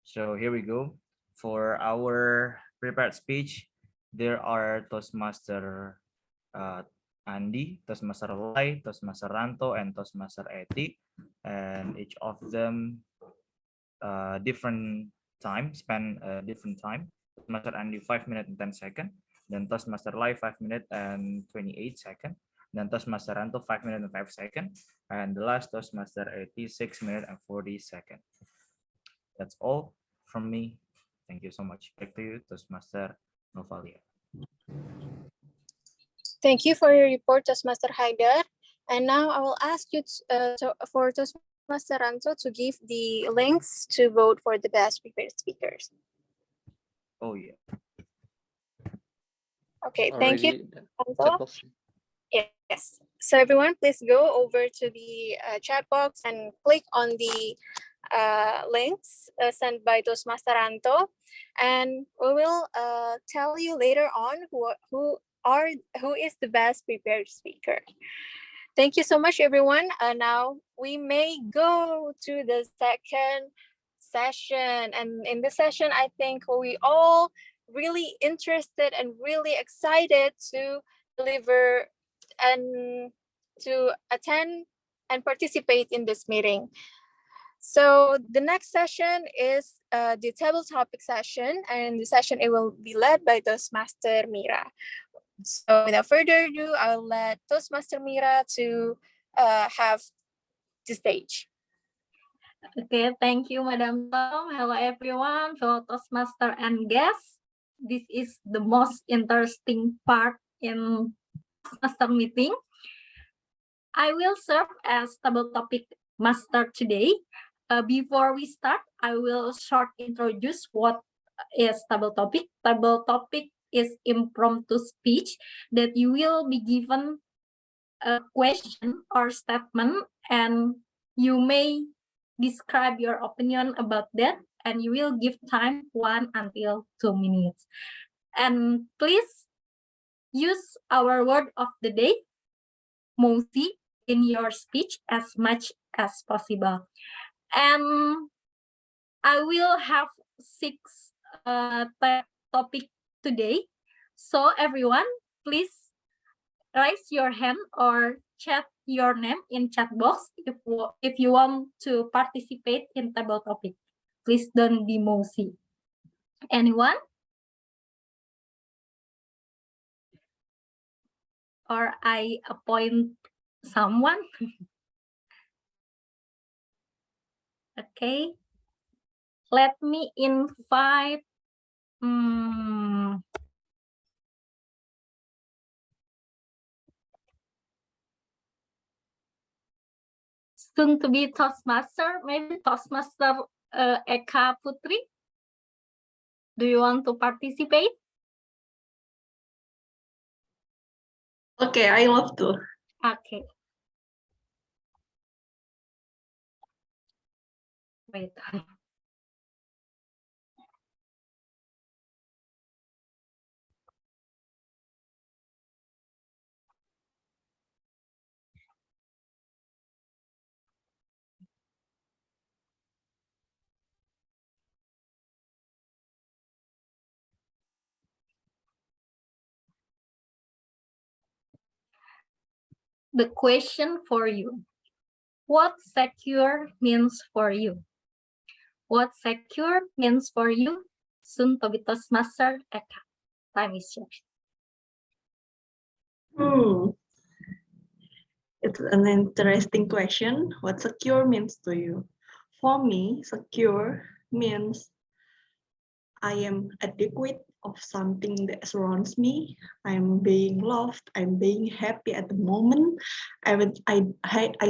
So here we go. For our prepared speech, there are Toastmaster Andi, Toastmaster Lai, Toastmaster Ranto, and Toastmaster Eti, and each of them different time, span different time. Toastmaster Andi 5 minutes and 10 seconds, then Toastmaster Lai 5 minutes and 28 seconds, then Toastmaster Ranto 5 minutes and 5 seconds, and the last Toastmaster Eti 6 minutes and 40 seconds. That's all. from me. Thank you so much. Back to you, Toastmaster Novalia. Thank you for your report, Toastmaster Haider. And now I will ask you for Toastmaster Ranto to give the links to vote for the best prepared speakers. Oh yeah. Okay, thank you, Already Ranto. chat box. Yes. So everyone, please go over to the chat box and click on the links sent by Toastmaster Ranto, and we will tell you later on who is the best prepared speaker. Thank you so much, everyone. Now we may go to the second session, and in this session, I think we all really interested and really excited to deliver and to attend and participate in this meeting. So the next session is the table topic session, and the session it will be led by Toastmaster Mira. So without further ado, I'll let Toastmaster Mira to have the stage. Okay, thank you, Madam Tom. Hello, everyone, fellow Toastmaster and guests. This is the most interesting part in Toastmaster meeting. I will serve as table topic master today. Before we start, I will short introduce what is table topic. Table topic is impromptu speech that you will be given a question or statement, and you may describe your opinion about that, and you will give time 1 until 2 minutes. And please use our word of the day, Mosi, in your speech as much as possible. And I will have 6 topic today. So everyone, please raise your hand or chat your name in chat box if you want to participate in table topic. Please don't be mousy. Anyone? Or I appoint someone? Okay. Let me invite soon to be Toastmaster, maybe Toastmaster Eka Putri. Do you want to participate? Okay, I love to. Okay. Wait. The question for you. What secure means for you? What secure means for you? Soon to be Toastmaster Eka. Time is yours. It's an interesting question. What secure means to you? For me, secure means I am adequate of something that surrounds me. I'm being loved. I'm being happy at the moment. I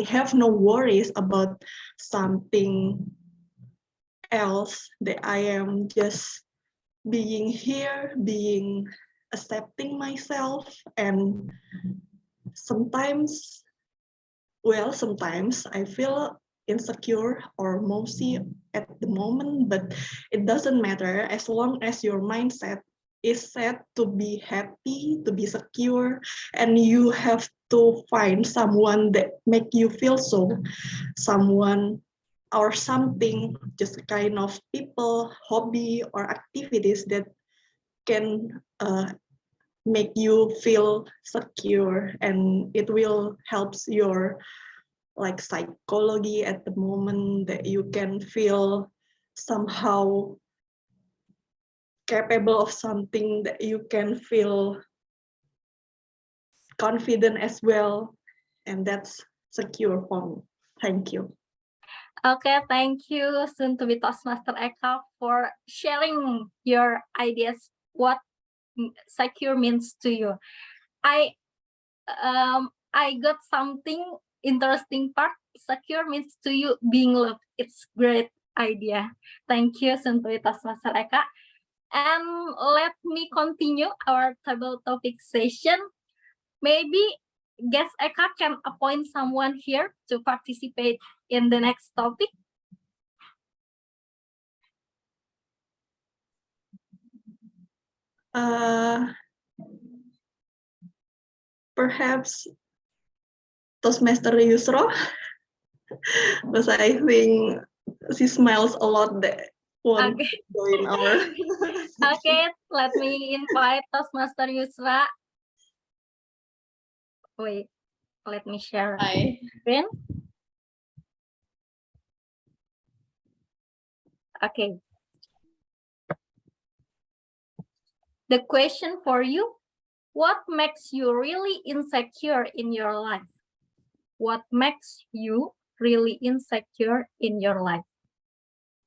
have no worries about something else, that I am just being here, being accepting myself. And sometimes I feel insecure or mousy at the moment, but it doesn't matter as long as your mindset is set to be happy, to be secure, and you have to find someone that make you feel so, someone or something, just a kind of people, hobby, or activities that can make you feel secure, and it will help your like psychology at the moment, that you can feel somehow capable of something, that you can feel confident as well, and that's secure for me. Thank you. Okay, thank you, soon to be Toastmaster Eka, for sharing your ideas. What secure means to you. I got something interesting part. Secure means to you being loved. It's great idea. Thank you, soon to be Toastmaster Eka. And let me continue our table topic session. Maybe guest Eka can appoint someone here to participate in the next topic. Perhaps Toastmaster Yusro, because I think she smiles a lot that want to join our Okay, let me invite Toastmaster Yusra. Wait, let me share screen. Okay. The question for you, what makes you really insecure in your life? What makes you really insecure in your life?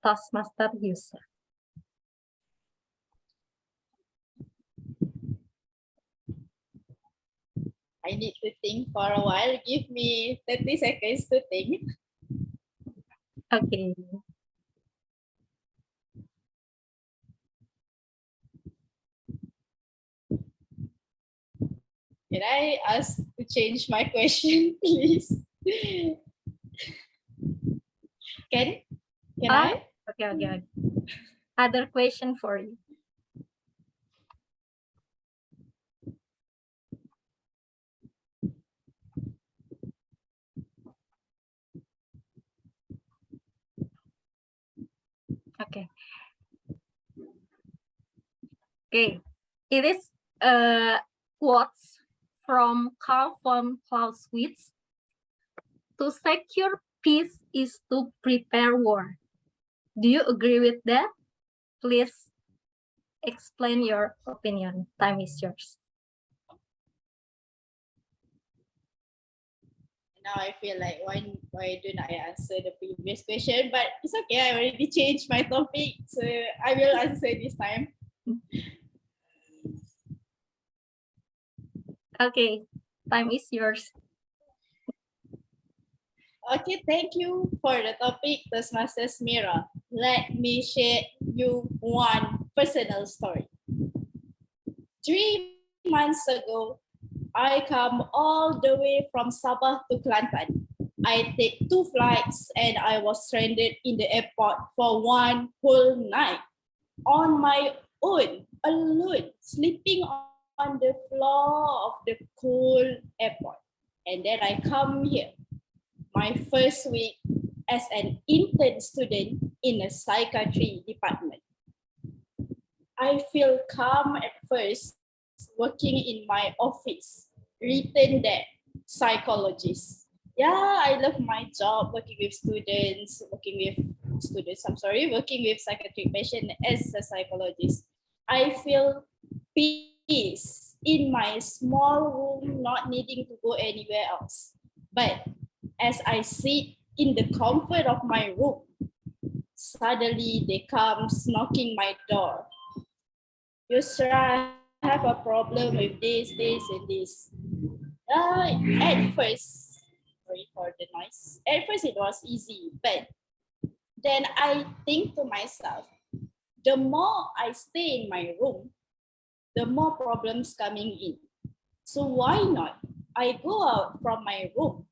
Toastmaster Yusra. I need to think for a while. Give me 30 seconds to think. Okay. Can I ask to change my question, please? Can I? Okay. Other question for you. Okay. Okay. It is quotes from Carl von Clausewitz. To secure peace is to prepare war. Do you agree with that? Please explain your opinion. Time is yours. Now I feel like why don't I answer the previous question? But it's okay. I already changed my topic, so I will answer this time. Okay, time is yours. Okay, thank you for the topic, Toastmasters Mira. Let me share you one personal story. 3 months ago, I come all the way from Sabah to Kelantan. I take 2 flights and I was stranded in the airport for 1 whole night on my own, alone, sleeping on the floor of the cold airport. And then I come here, my first week as an intern student in a psychiatry department. I feel calm at first, working in my office, written there, psychologist. Yeah, I love my job, working with psychiatric patients as a psychologist. I feel peace in my small room, not needing to go anywhere else. But as I sit in the comfort of my room, suddenly they come knocking my door. Yusra, I have a problem with this, and this. At first, sorry for the noise. At first it was easy, but then I think to myself, the more I stay in my room, the more problems coming in. So why not I go out from my room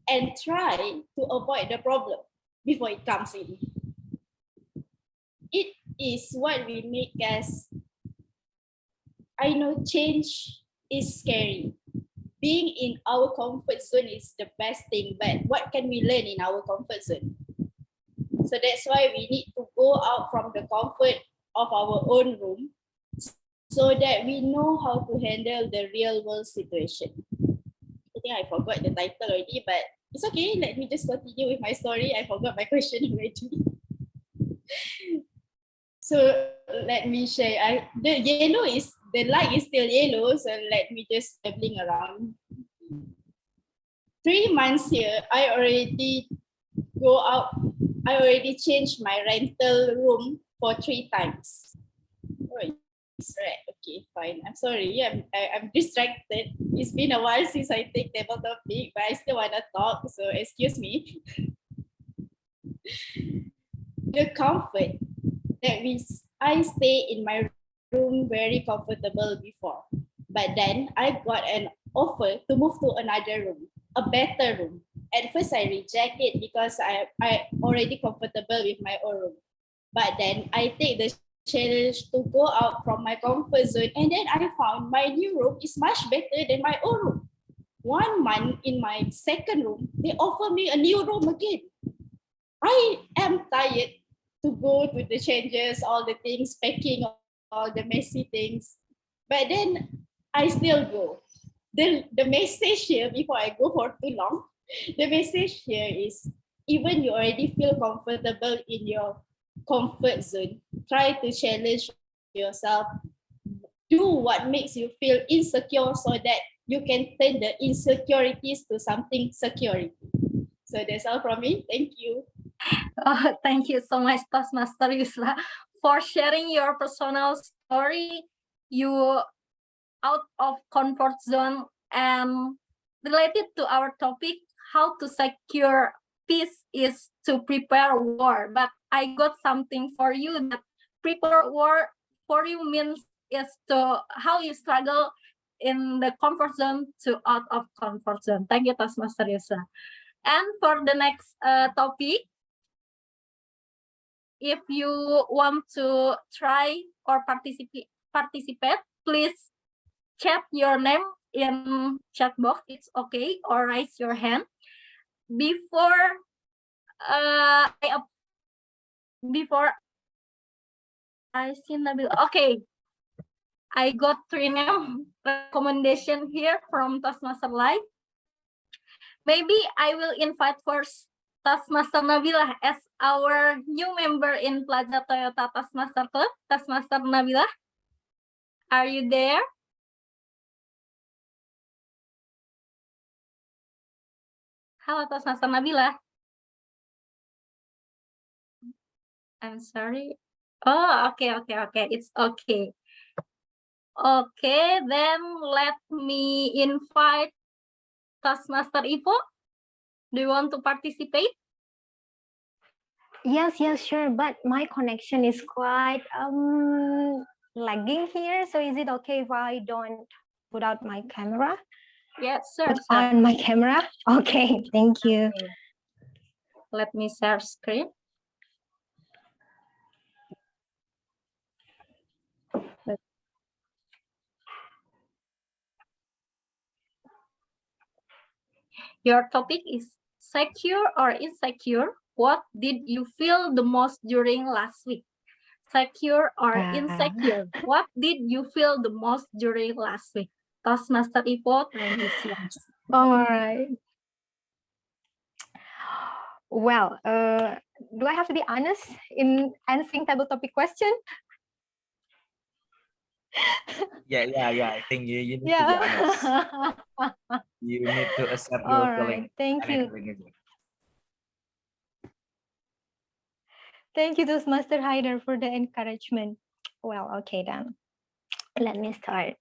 and try to avoid the problem before it comes in. It is what we make as, I know change is scary. Being in our comfort zone is the best thing, but what can we learn in our comfort zone? So that's why we need to go out from the comfort of our own room so that we know how to handle the real world situation. I think I forgot the title already, but it's okay. Let me just continue with my story. I forgot my question already. So let me share. The light is still yellow, so let me just babbling around. 3 months here, I already go out I already changed my rental room for 3 times. Oh, it's right. Okay, fine. I'm sorry. Yeah, I'm distracted. It's been a while since I take table topic, but I still want to talk. So excuse me. The comfort that I stay in my room very comfortable before, but then I got an offer to move to another room, a better room. At first I reject it because I already comfortable with my own room, but then I take the challenge to go out from my comfort zone, and then I found my new room is much better than my old room. 1 month in my second room, they offer me a new room again. I am tired to go to the changes, all the things, packing all the messy things. But then I still go. The message here, before I go for too long, the message here is, even you already feel comfortable in your comfort zone, try to challenge yourself. Do what makes you feel insecure so that you can turn the insecurities to something security. So that's all from me. Thank you. Oh, thank you so much, Toastmaster Yusra, for sharing your personal story. You out of comfort zone and related to our topic, how to secure peace is to prepare war. But I got something for you that prepare war for you means is to how you struggle in the comfort zone to out of comfort zone. Thank you, Toastmaster Yusra. And for the next topic, if you want to try or participate, please chat your name in chat box. It's okay, or raise your hand. Before I see Nabil. Okay, I got 3 name recommendation here from Toastmaster Live. Maybe I will invite first Toastmaster Nabila as our new member in Plaza Toyota Toastmaster Club. Toastmaster Nabila, are you there? Halo, Toastmaster Nabila. I'm sorry. Oh, okay. It's okay. Okay, then let me invite Toastmaster Ivo. Do you want to participate? Yes, sure. But my connection is quite lagging here. So is it okay if I don't put out my camera? Yes, sir. Put on my camera? Okay, thank you. Okay. Let me share screen. Your topic is secure or insecure. What did you feel the most during last week? Secure or insecure? What did you feel the most during last week? Toastmaster Ivo, time is yours. All right. Well, do I have to be honest in answering table topic question? Yeah. I think you need to be honest. You need to accept your All feeling. right, thank you. Everything. Thank you, Toastmaster Haider, for the encouragement. Well, okay then. Let me start.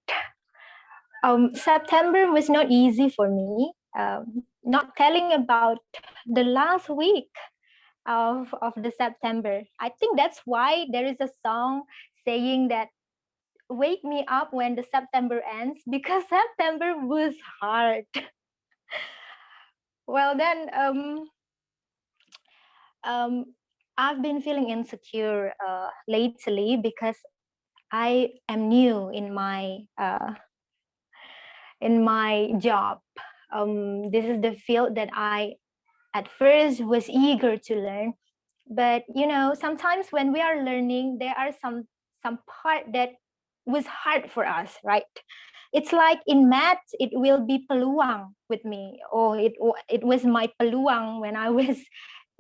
September was not easy for me. Not telling about the last week of the September. I think that's why there is a song saying that wake me up when the September ends, because September was hard. Well then, I've been feeling insecure lately because I am new in my job. This is the field that I at first was eager to learn, but you know, sometimes when we are learning, there are some part that was hard for us, right? It's like in math, it will be peluang with me. Oh, it was my peluang when I was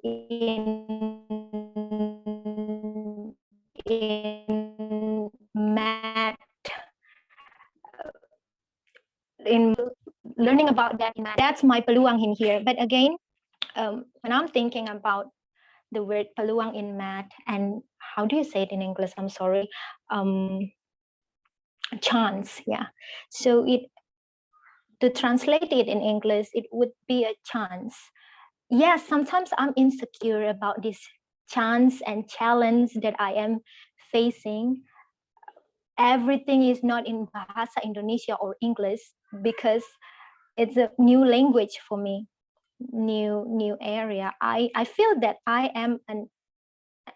in math, in learning about that in math. That's my peluang in here. But again, when I'm thinking about the word peluang in math, and how do you say it in English? I'm sorry. Chance, yeah. So to translate it in English, it would be a chance. Yes, sometimes I'm insecure about this chance and challenge that I am facing. Everything is not in Bahasa Indonesia or English because it's a new language for me, new area. I feel that I am an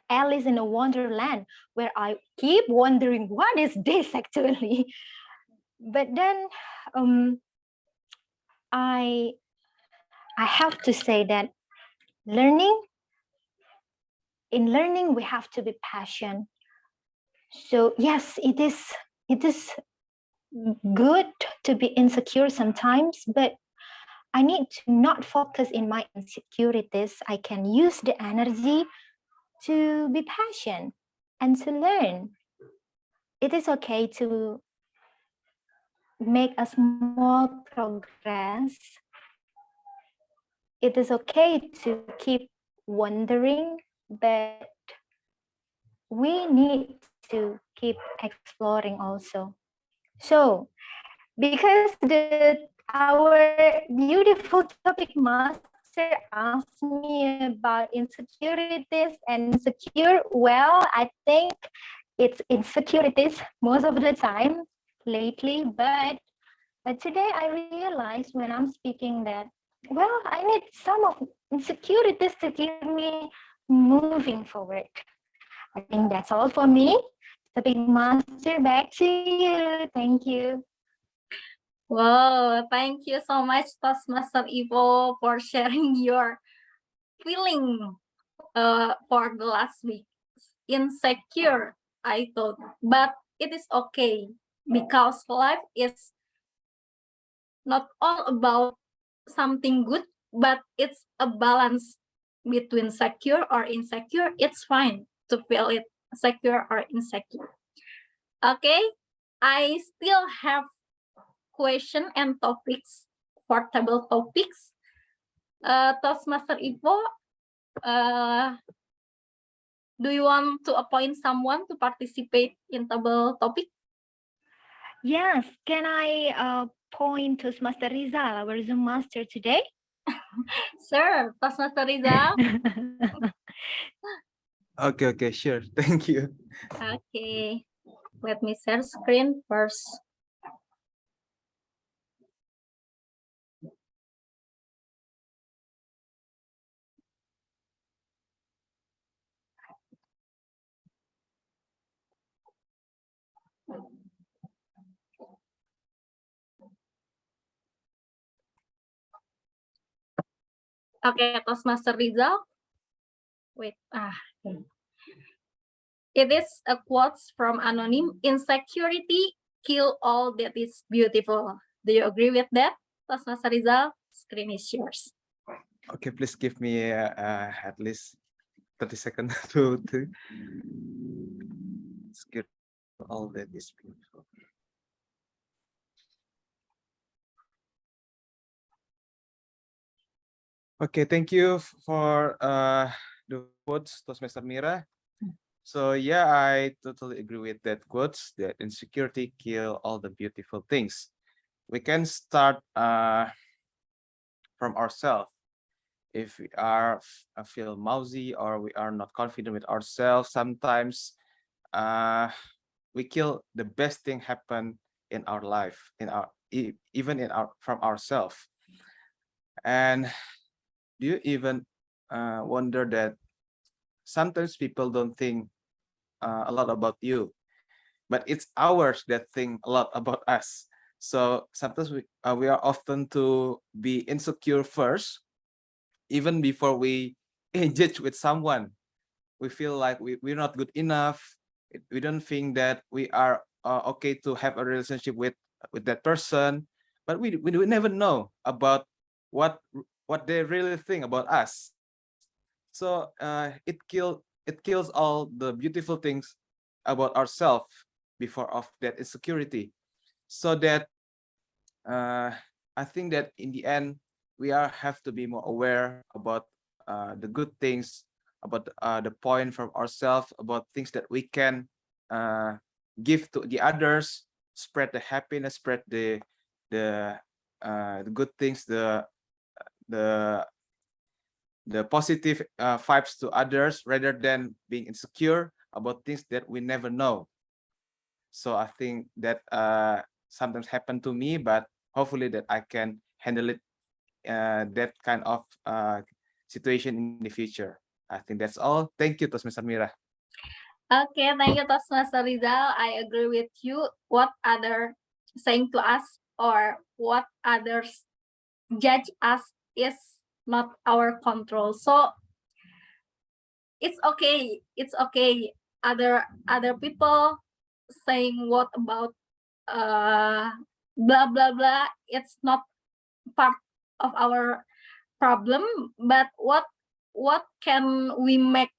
Alice in a Wonderland where I keep wondering what is this actually. But then I have to say that in learning we have to be passionate. So yes, it is good to be insecure sometimes, but I need to not focus in my insecurities. I can use the energy to be passionate and to learn. It is okay to make a small progress. It is okay to keep wondering, but we need to keep exploring also. So, because our beautiful topic master asked me about insecurities and insecure, well, I think it's insecurities most of the time lately, but today I realized when I'm speaking that, well, I need some of insecurities to keep me moving forward. I think that's all for me. Topic master, back to you. Thank you. Wow, thank you so much, Toastmaster Ivo, for sharing your feeling for the last week. Insecure, I thought, but it is okay because life is not all about something good, but it's a balance between secure or insecure. It's fine to feel it secure or insecure. Okay, I still have question and topics, portable topics. Toastmaster Ivo, do you want to appoint someone to participate in table topic? Yes, can I point Toastmaster Rizal, our Zoom master today? Sure, Toastmaster Rizal. Okay, sure. Thank you. Okay, let me share screen first. Okay, Toastmaster Rizal. Wait, okay. It is a quote from Anonym. Insecurity kill all that is beautiful. Do you agree with that, Toastmaster Rizal? Screen is yours. Okay, please give me at least 30 seconds to skip all that is beautiful. Okay, thank you for the quotes, Toastmaster Mira. So yeah, I totally agree with that quotes that insecurity kill all the beautiful things. We can start from ourselves. If we are feel mousy or we are not confident with ourselves, sometimes we kill the best thing happen in our life, even from ourselves. And do you even wonder that sometimes people don't think a lot about you, but it's ours that think a lot about us. So sometimes we are often to be insecure first, even before we engage with someone. We feel like we're not good enough. We don't think that we are okay to have a relationship with that person, but we never know about what they really think about us. So it kills all the beautiful things about ourselves before of that insecurity. So that I think that in the end we have to be more aware about the good things about the point from ourselves, about things that we can give to the others, spread the happiness, spread the good things, the positive vibes to others, rather than being insecure about things that we never know. So I think that sometimes happen to me, but hopefully that I can handle it, that kind of situation in the future. I think that's all. Thank you, Toastmaster Mira. Okay, thank you, Toastmaster Rizal. I agree with you. What other saying to us or what others judge us is not our control. So it's okay. It's okay. Other people saying what about blah blah blah. It's not part of our problem. But what can we make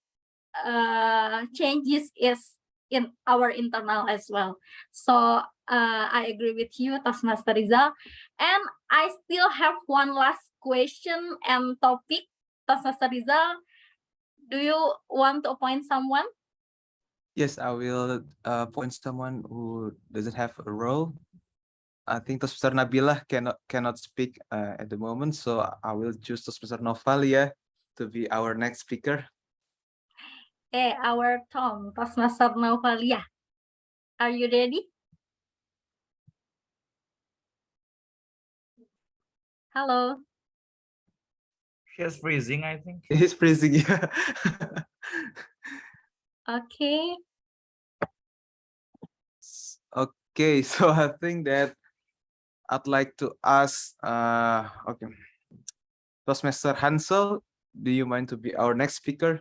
changes is in our internal as well. So I agree with you, Toastmaster Rizal. And I still have one last question and topic. Toastmaster Rizal, do you want to appoint someone? Yes, I will point someone who doesn't have a role. I think Toastmaster Nabila cannot speak at the moment, so I will choose Toastmaster Novalia to be our next speaker. Our Tom, Toastmaster Novalia. Are you ready? Hello. She's freezing, I think. He's freezing, yeah. Okay. Okay, so I think that I'd like to ask, okay, Toastmaster Hansel, do you mind to be our next speaker?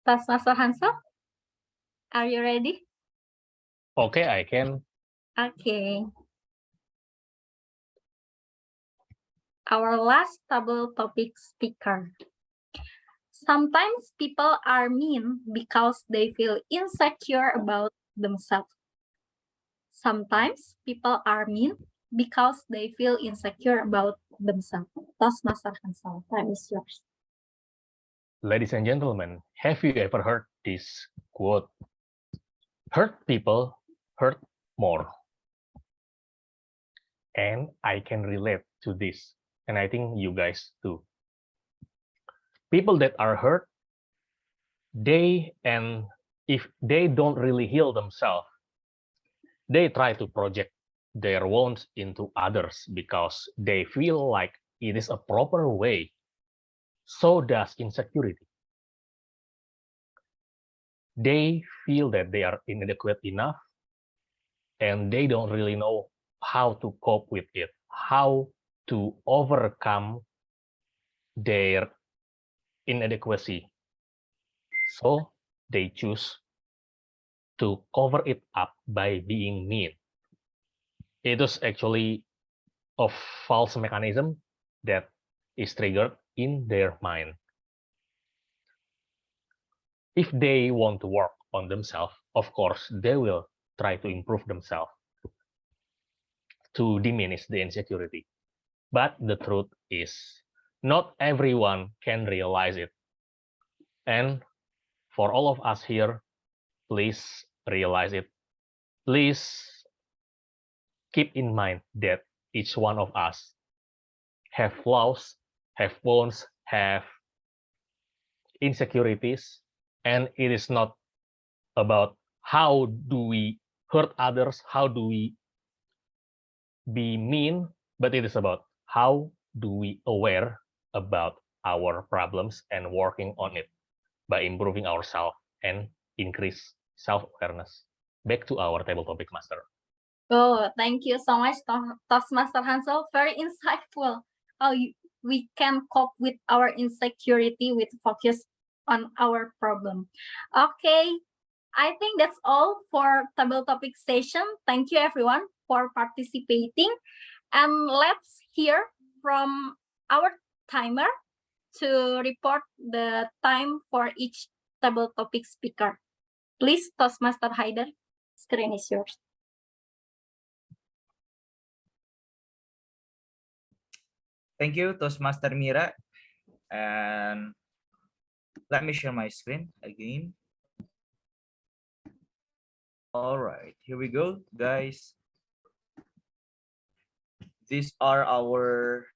Toastmaster Hansel, are you ready? Okay, I can. Okay. Our last table topic speaker. Sometimes people are mean because they feel insecure about themselves. Sometimes people are mean because they feel insecure about themselves. Toastmaster Hansel, time is yours. Ladies and gentlemen, have you ever heard this quote? Hurt people hurt more. And I can relate to this. And I think you guys too. People that are hurt, if they don't really heal themselves, they try to project their wounds into others because they feel like it is a proper way. So does insecurity. They feel that they are inadequate enough and they don't really know how to cope with it, how to overcome their inadequacy. So they choose to cover it up by being mean. It is actually a false mechanism that is triggered in their mind. If they want to work on themselves, of course, they will try to improve themselves to diminish the insecurity. But the truth is, not everyone can realize it. And for all of us here, please realize it. Please keep in mind that each one of us have flaws, have wounds, have insecurities, and it is not about how do we hurt others, how do we be mean, but it is about how do we aware about our problems and working on it by improving ourselves and increase self-awareness. Back to our table topic, Master. Oh, thank you so much, Toastmaster Hansel. Very insightful. How we can cope with our insecurity with focus on our problem. Okay, I think that's all for table topic session. Thank you everyone for participating. And let's hear from our timer to report the time for each table topic speaker. Please, Toastmaster Haider, screen is yours. Thank you, Toastmaster Mira. And let me share my screen again. All right, here we go, guys. These are our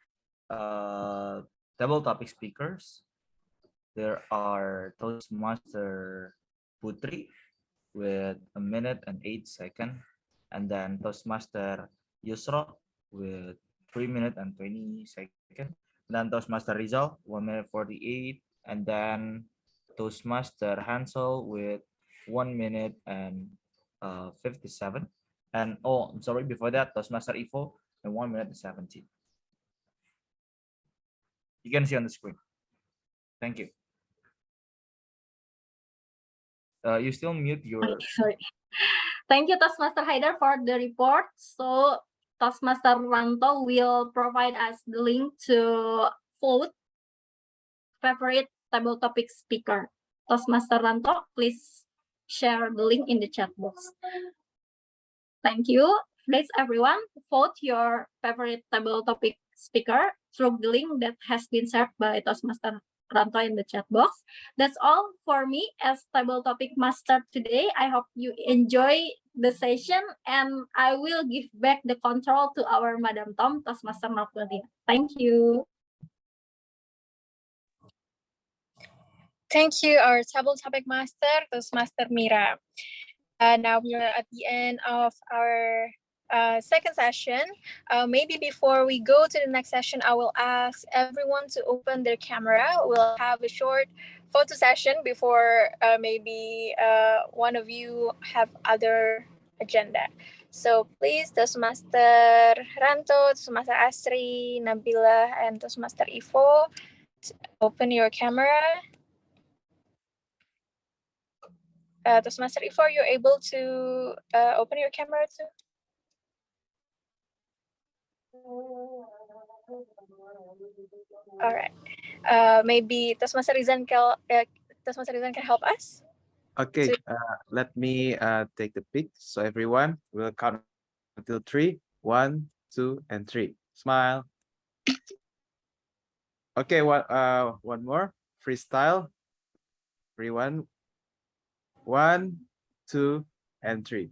table topic speakers. There are Toastmaster Putri with 1 minute and 8 seconds, and then Toastmaster Yusro with 3 minutes and 20 seconds, and then Toastmaster Rizal 1 minute 48, and then Toastmaster Hansel with 1 minute and 57, and oh, I'm sorry, before that Toastmaster Ivo and 1 minute and 17. You can see on the screen. Thank you. You still mute your. Okay, sorry. Thank you, Toastmaster Haider, for the report. So Toastmaster Ranto will provide us the link to vote favorite table topic speaker. Toastmaster Ranto, please share the link in the chat box. Thank you. Please, everyone, vote your favorite table topic speaker through the link that has been shared by Toastmaster Ranto in the chat box. That's all for me as table topic master today. I hope you enjoy the session, and I will give back the control to our Madam Tom, Toastmaster Navalia. Thank you. Thank you, our table topic master, Toastmaster Mira. Now we are at the end of our second session. Maybe before we go to the next session, I will ask everyone to open their camera. We'll have a short photo session before maybe one of you have other agenda. So please, Toastmaster Ranto, Toastmaster Asri, Nabila, and Toastmaster Ivo, open your camera. Toastmaster Ivo, are you able to open your camera too? All right. Maybe Toastmaster Rizan can help us. Okay, let me take the pic. So everyone will count until 3. 1, 2, and 3. Smile. Okay, one more. Freestyle. Everyone. 1, 2, and 3.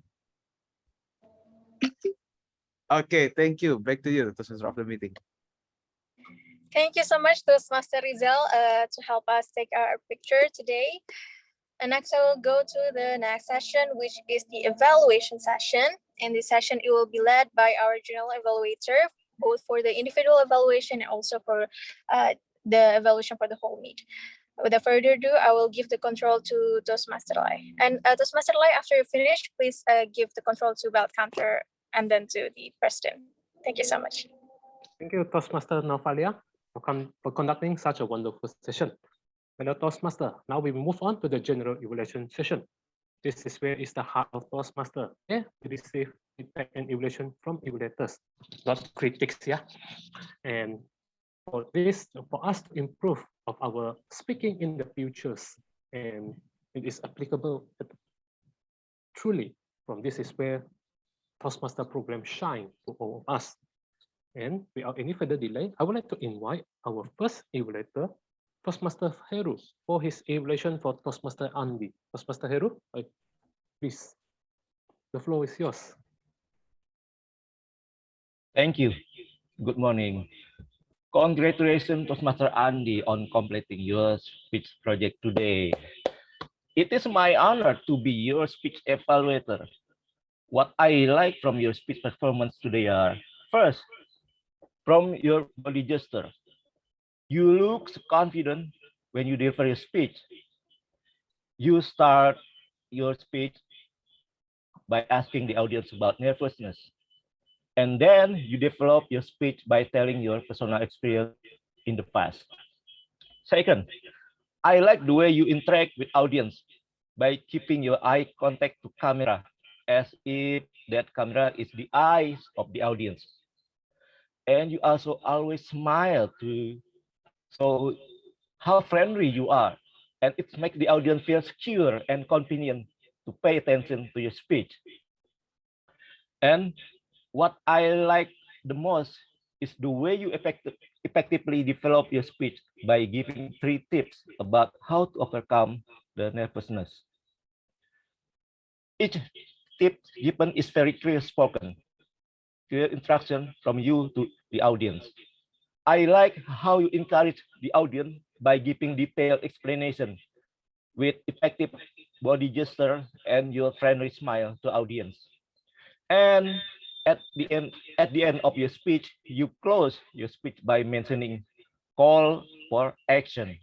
Okay, thank you. Back to you, Toastmaster of the meeting. Thank you so much, Toastmaster Rizal, to help us take our picture today. And next, I will go to the next session, which is the evaluation session. In this session, it will be led by our general evaluator, both for the individual evaluation and also for the evaluation for the whole meet. Without further ado, I will give the control to Toastmaster Lai. And Toastmaster Lai, after you finish, please give the control to belt counter and then to the president. Thank you so much. Thank you, Toastmaster Navalia, for conducting such a wonderful session. Hello, Toastmaster. Now we move on to the general evaluation session. This is where is the heart of Toastmaster. Yeah, we receive feedback and evaluation from evaluators, not critics. Yeah, and for this, for us to improve of our speaking in the futures, and it is applicable truly. From this is where Toastmaster program shine to all of us. And without any further delay, I would like to invite our first evaluator, Toastmaster Heru, for his evaluation for Toastmaster Andi. Toastmaster Heru, please, the floor is yours. Thank you. Good morning. Congratulations, Toastmaster Andi, on completing your speech project today. It is my honor to be your speech evaluator. What I like from your speech performance today are, first, from your body gesture. You look confident when you deliver your speech. You start your speech by asking the audience about nervousness. And then you develop your speech by telling your personal experience in the past. Second, I like the way you interact with audience by keeping your eye contact to camera as if that camera is the eyes of the audience. And you also always smile to show how friendly you are. And it makes the audience feel secure and convenient to pay attention to your speech. And what I like the most is the way you effectively develop your speech by giving 3 tips about how to overcome the nervousness. Each tip given is very clear spoken, clear instruction from you to the audience. I like how you encourage the audience by giving detailed explanation with effective body gesture and your friendly smile to audience. And at the end of your speech, you close your speech by mentioning call for action.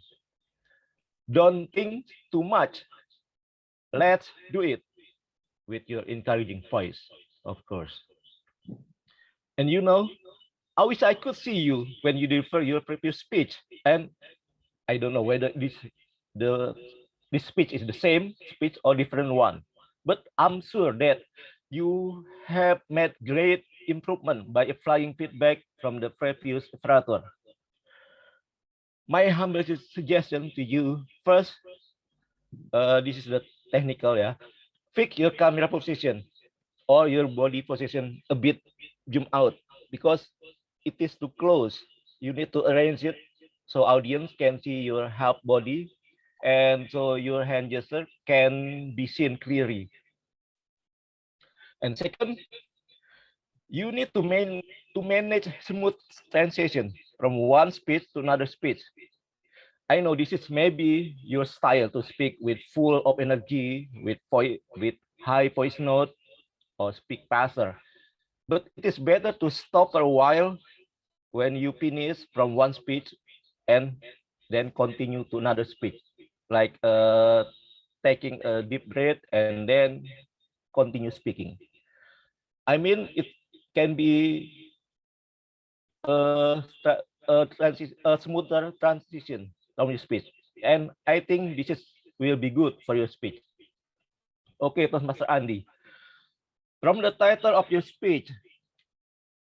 Don't think too much. Let's do it with your encouraging voice, of course. And you know, I wish I could see you when you deliver your previous speech. And I don't know whether this speech is the same speech or different one, but I'm sure that you have made great improvement by applying feedback from the previous Evaluator. My humble suggestion to you first, this is the technical, yeah. Fix your camera position or your body position a bit zoom out because it is too close. You need to arrange it so audience can see your half body and so your hand gesture can be seen clearly. And second, you need to manage smooth transition from one speech to another speech. I know this is maybe your style to speak with full of energy, with high voice note, or speak faster. But it is better to stop for a while when you finish from one speech and then continue to another speech, like taking a deep breath and then continue speaking. I mean, it can be a smoother transition from your speech, and I think will be good for your speech. Okay, Toastmaster Andy. From the title of your speech,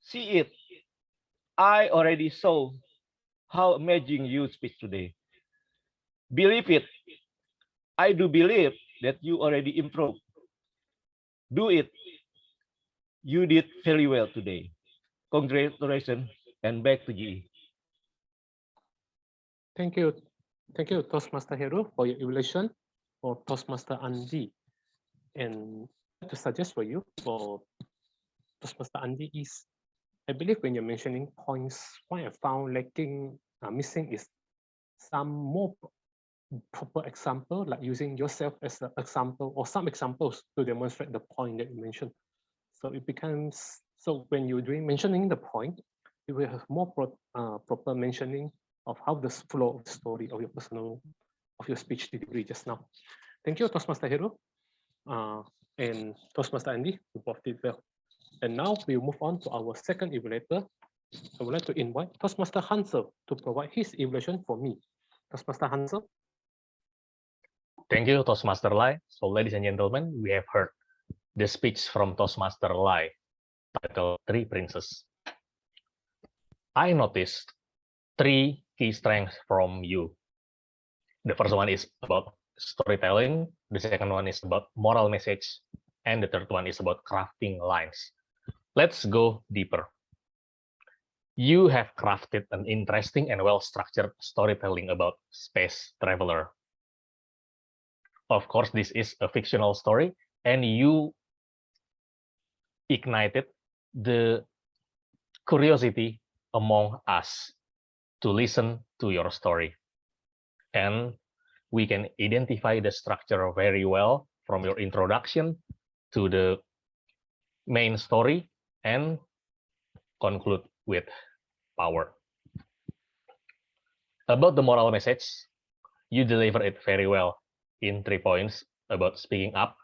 see it. I already saw how amazing you speak today. Believe it. I do believe that you already improved. Do it. You did very well today. Congratulations and back to GE. Thank you. Thank you, Toastmaster Hero, for your evaluation for Toastmaster Andy. And to suggest for you for Toastmaster Andy is, I believe when you're mentioning points, what I found lacking, missing is some more proper example, like using yourself as an example or some examples to demonstrate the point that you mentioned. So it becomes, so when you're mentioning the point, you will have more proper mentioning of how the flow of the story of your speech delivery just now. Thank you, Toastmaster Hero. And Toastmaster Andy, you both did well. And now we'll move on to our second evaluator. I would like to invite Toastmaster Hansel to provide his evaluation for me. Toastmaster Hansel. Thank you, Toastmaster Lai. So, ladies and gentlemen, we have heard the speech from Toastmaster Lai, titled 3 Princes. I noticed 3 key strengths from you. The first one is about storytelling, the second one is about moral message, and the third one is about crafting lines. Let's go deeper. You have crafted an interesting and well-structured storytelling about space traveler. Of course, this is a fictional story, and you ignited the curiosity among us to listen to your story. And we can identify the structure very well from your introduction to the main story and conclude with power. About the moral message, you deliver it very well in 3 points about speaking up,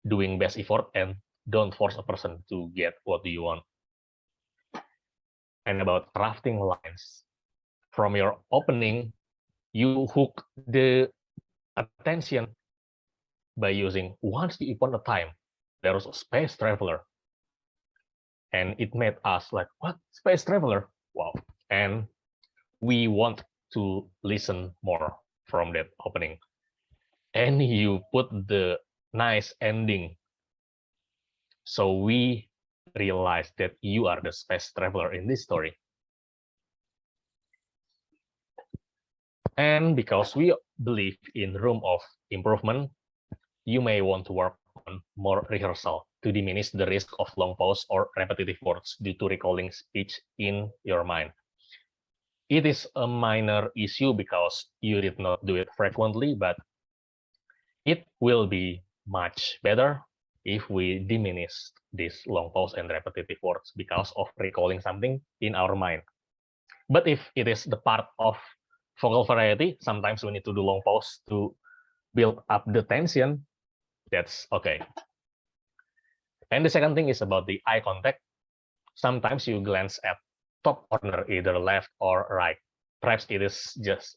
doing best effort, and don't force a person to get what you want. And about crafting lines. From your opening, you hook the attention by using once upon a time, there was a space traveler. And it made us like, what? Space traveler? Wow. And we want to listen more from that opening. And you put the nice ending. So we realized that you are the space traveler in this story. And because we believe in room of improvement, you may want to work on more rehearsal to diminish the risk of long pause or repetitive words due to recalling speech in your mind. It is a minor issue because you did not do it frequently, but it will be much better if we diminish this long pause and repetitive words because of recalling something in our mind. But if it is the part of vocal variety, sometimes we need to do long pause to build up the tension. That's okay. And the second thing is about the eye contact. Sometimes you glance at top corner, either left or right. Perhaps it is just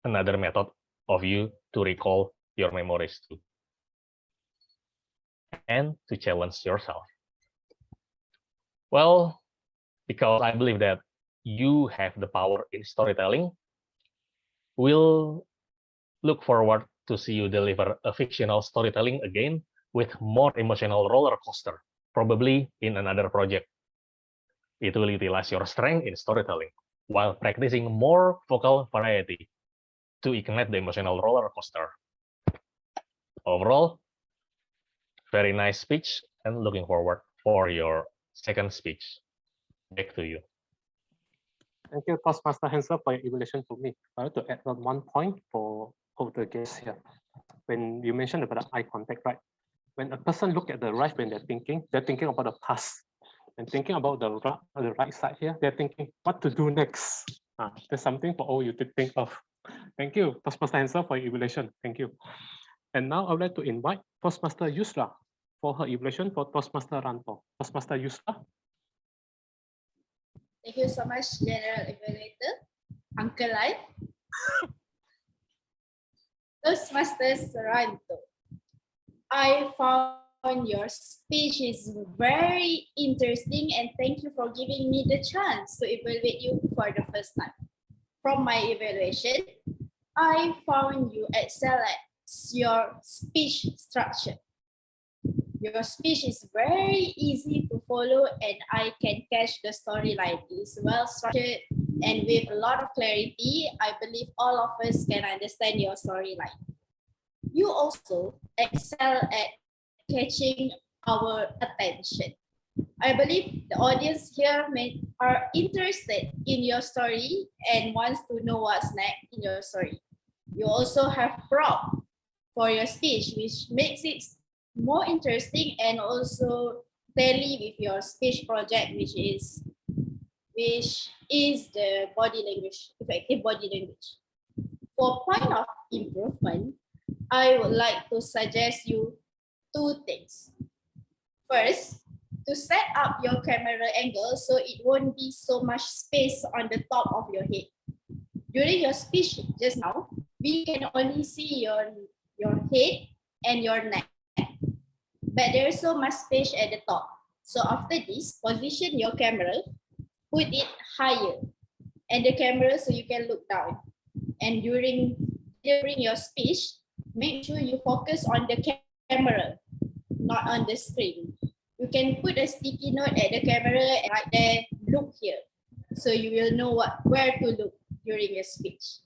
another method of you to recall your memories too. And to challenge yourself. Well, because I believe that you have the power in storytelling, we'll look forward to see you deliver a fictional storytelling again with more emotional roller coaster, probably in another project. It will utilize your strength in storytelling while practicing more vocal variety to ignite the emotional roller coaster. Overall, very nice speech and looking forward for your second speech. Back to you. Thank you, Toastmaster Hansel, for your evaluation to me. I want to add on one point for all the guests here. When you mentioned about the eye contact, right? When a person look at the right when they're thinking about the past. And thinking about the right side here, they're thinking what to do next. There's something for all you to think of. Thank you, Toastmaster Hansel, for your evaluation. Thank you. And now I would like to invite Toastmaster Yusra for her evaluation for Toastmaster Ranto. Toastmaster Yusra. Thank you so much, General Evaluator, Uncle Lai. Toastmasters Ranto, I found your speech is very interesting and thank you for giving me the chance to evaluate you for the first time. From my evaluation, I found you excel at your speech structure. Your speech is very easy to follow and I can catch the storyline. It is well structured and with a lot of clarity. I believe all of us can understand your storyline. You also excel at catching our attention. I believe the audience here are interested in your story and wants to know what's next in your story. You also have prop for your speech, which makes it more interesting and also tally with your speech project, which is the body language, effective body language. For point of improvement, I would like to suggest you two things. First, to set up your camera angle so it won't be so much space on the top of your head. During your speech just now, we can only see your head and your neck, but there's so much space at the top. So after this, position your camera, put it higher, and the camera so you can look down. And during your speech, make sure you focus on the camera, not on the screen. You can put a sticky note at the camera and right there, look here. So you will know where to look during your speech.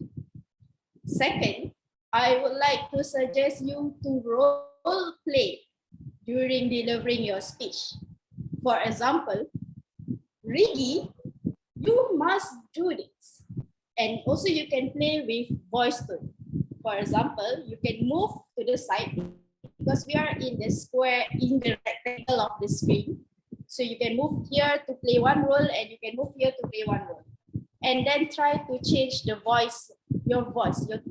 Second, I would like to suggest you to role play during delivering your speech. For example, Rigi, you must do this. And also you can play with voice tone. For example, you can move to the side because we are in the square, in the rectangle of the screen. So you can move here to play one role and you can move here to play one role. And then try to change the voice, your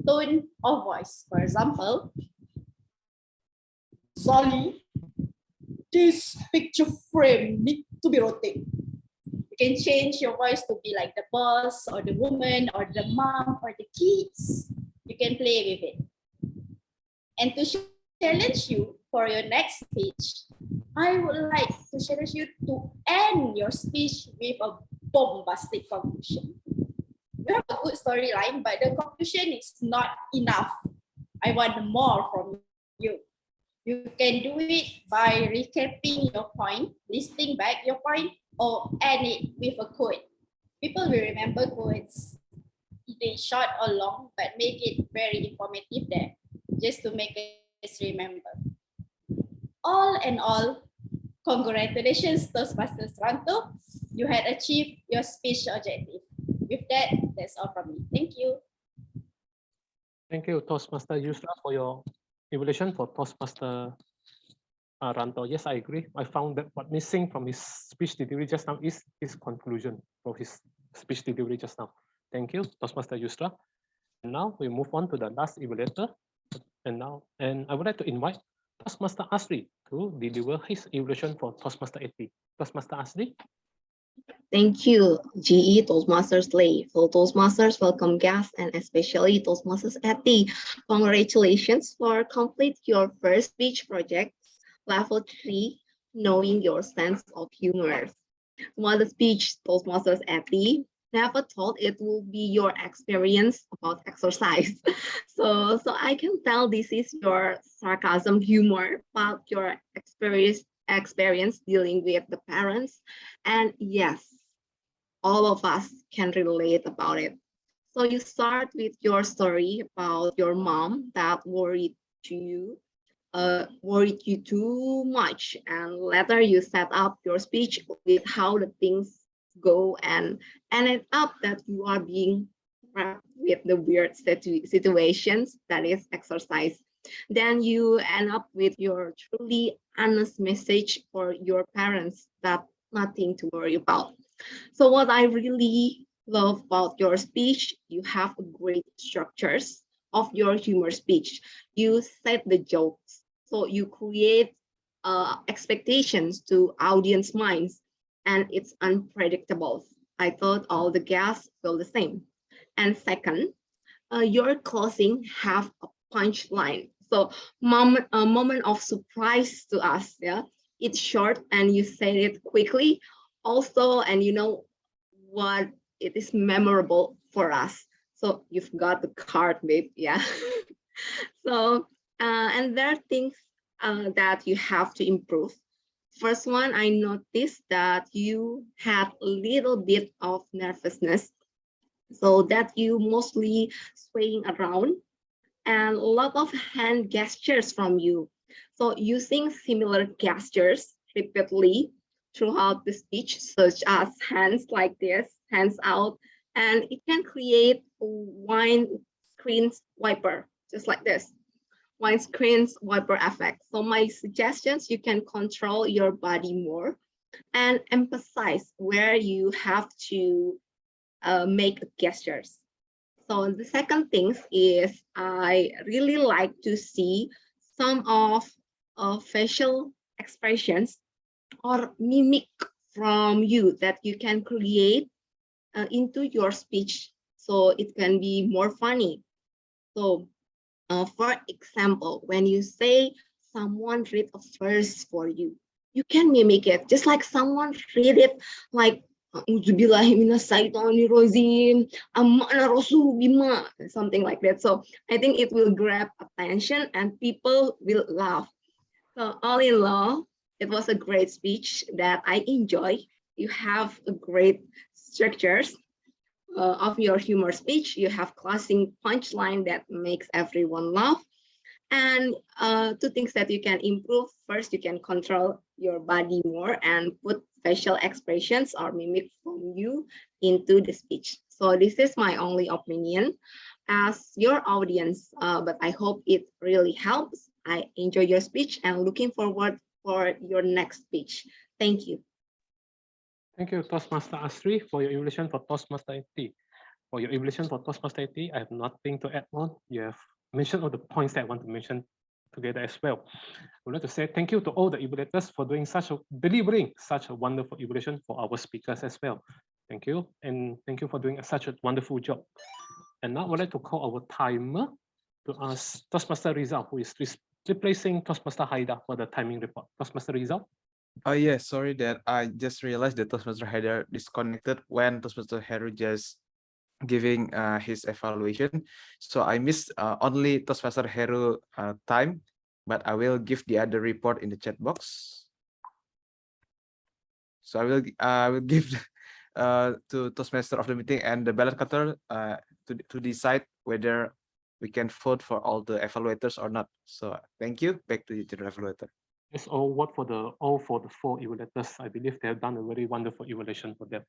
tone of voice. For example, Sally, this picture frame needs to be rotated. You can change your voice to be like the boss or the woman or the mom or the kids. You can play with it. And to challenge you for your next speech, I would like to challenge you to end your speech with a bombastic conclusion. You have a good storyline, but the conclusion is not enough. I want more from you. You can do it by recapping your point, listing back your point, or end it with a quote. People will remember quotes be short or long, but make it very informative there, just to make us remember. All in all, congratulations, Toastmasters Ranto. You had achieved your speech objective. With that, that's all from me. Thank you. Thank you, Toastmaster Yusra, for your evaluation for Toastmaster Ranto. Yes, I agree. I found that what missing from his speech delivery just now is his conclusion for his speech delivery just now. Thank you, Toastmaster Yusra. And now we move on to the last evaluator. And I would like to invite Toastmaster Asri to deliver his evaluation for Toastmaster 80. Toastmaster Asri. Thank you, GE Toastmasters Lay. For Toastmasters, welcome guests, and especially Toastmasters Eti. Congratulations for complete your first speech project, level 3, knowing your sense of humor. While the speech Toastmasters Eti never thought it will be your experience about exercise. So I can tell this is your sarcasm humor about your experience dealing with the parents. And yes, all of us can relate about it. So you start with your story about your mom that worried you too much, and later you set up your speech with how the things go and ended up that you are being trapped with the weird situations that is exercise. Then you end up with your truly honest message for your parents that nothing to worry about. So what I really love about your speech, you have great structures of your humor speech. You set the jokes, so you create expectations to audience minds, and it's unpredictable. I thought all the guests feel the same. And second, your closing have a punchline. So a moment of surprise to us. Yeah, it's short and you say it quickly. Also, and you know what, it is memorable for us. So you've got the card, babe. Yeah. So and there are things that you have to improve. First one, I noticed that you had a little bit of nervousness, so that you mostly swaying around, and a lot of hand gestures from you. So using similar gestures repeatedly throughout the speech, such as hands like this, hands out, and it can create a windscreen wiper, just like this, windscreen wiper effect. So my suggestions, you can control your body more and emphasize where you have to make gestures. So the second thing is I really like to see some of facial expressions or mimic from you that you can create into your speech, so it can be more funny. So for example, when you say someone read a verse for you, you can mimic it just like someone read it, like something like that. So I think it will grab attention and people will laugh. So all in all, it was a great speech that I enjoy. You have a great structures of your humor speech. You have closing punchline that makes everyone laugh. And two things that you can improve. First, you can control your body more and put facial expressions or mimic from you into the speech. So this is my only opinion as your audience, but I hope it really helps. I enjoy your speech and looking forward for your next speech. Thank you. Thank you, Toastmaster Asri, for your evaluation for Toastmaster 80. For your evaluation for Toastmaster 80, I have nothing to add on. You have mentioned all the points that I want to mention together as well. I would like to say thank you to all the evaluators for delivering such a wonderful evaluation for our speakers as well. Thank you, and thank you for doing such a wonderful job. And now I would like to call our timer to ask Toastmaster Rizal, who is replacing Toastmaster Haida for the timing report. Toastmaster Rizal. Oh yeah, sorry that I just realized that Toastmaster Haida disconnected when Toastmaster Heru just giving his evaluation. So I missed only Toastmaster Heru time, but I will give the other report in the chat box. So I will give to Toastmaster of the meeting and the ballot cutter to decide whether we can vote for all the evaluators or not. So thank you. Back to you, General Evaluator. Yes, all for the 4 evaluators. I believe they have done a very wonderful evaluation for them.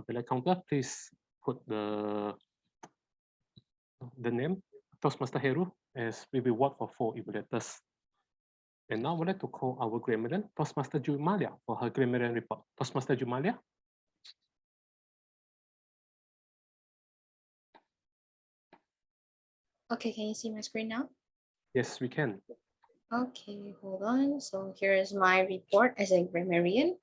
Ballot counter, please put the name Toastmaster Heru as we will vote for 4 evaluators. And now I would like to call our grammarian, Toastmaster Jumalia, for her grammarian report. Toastmaster Jumalia. Okay, can you see my screen now? Yes, we can. Okay, hold on. So here is my report as a grammarian.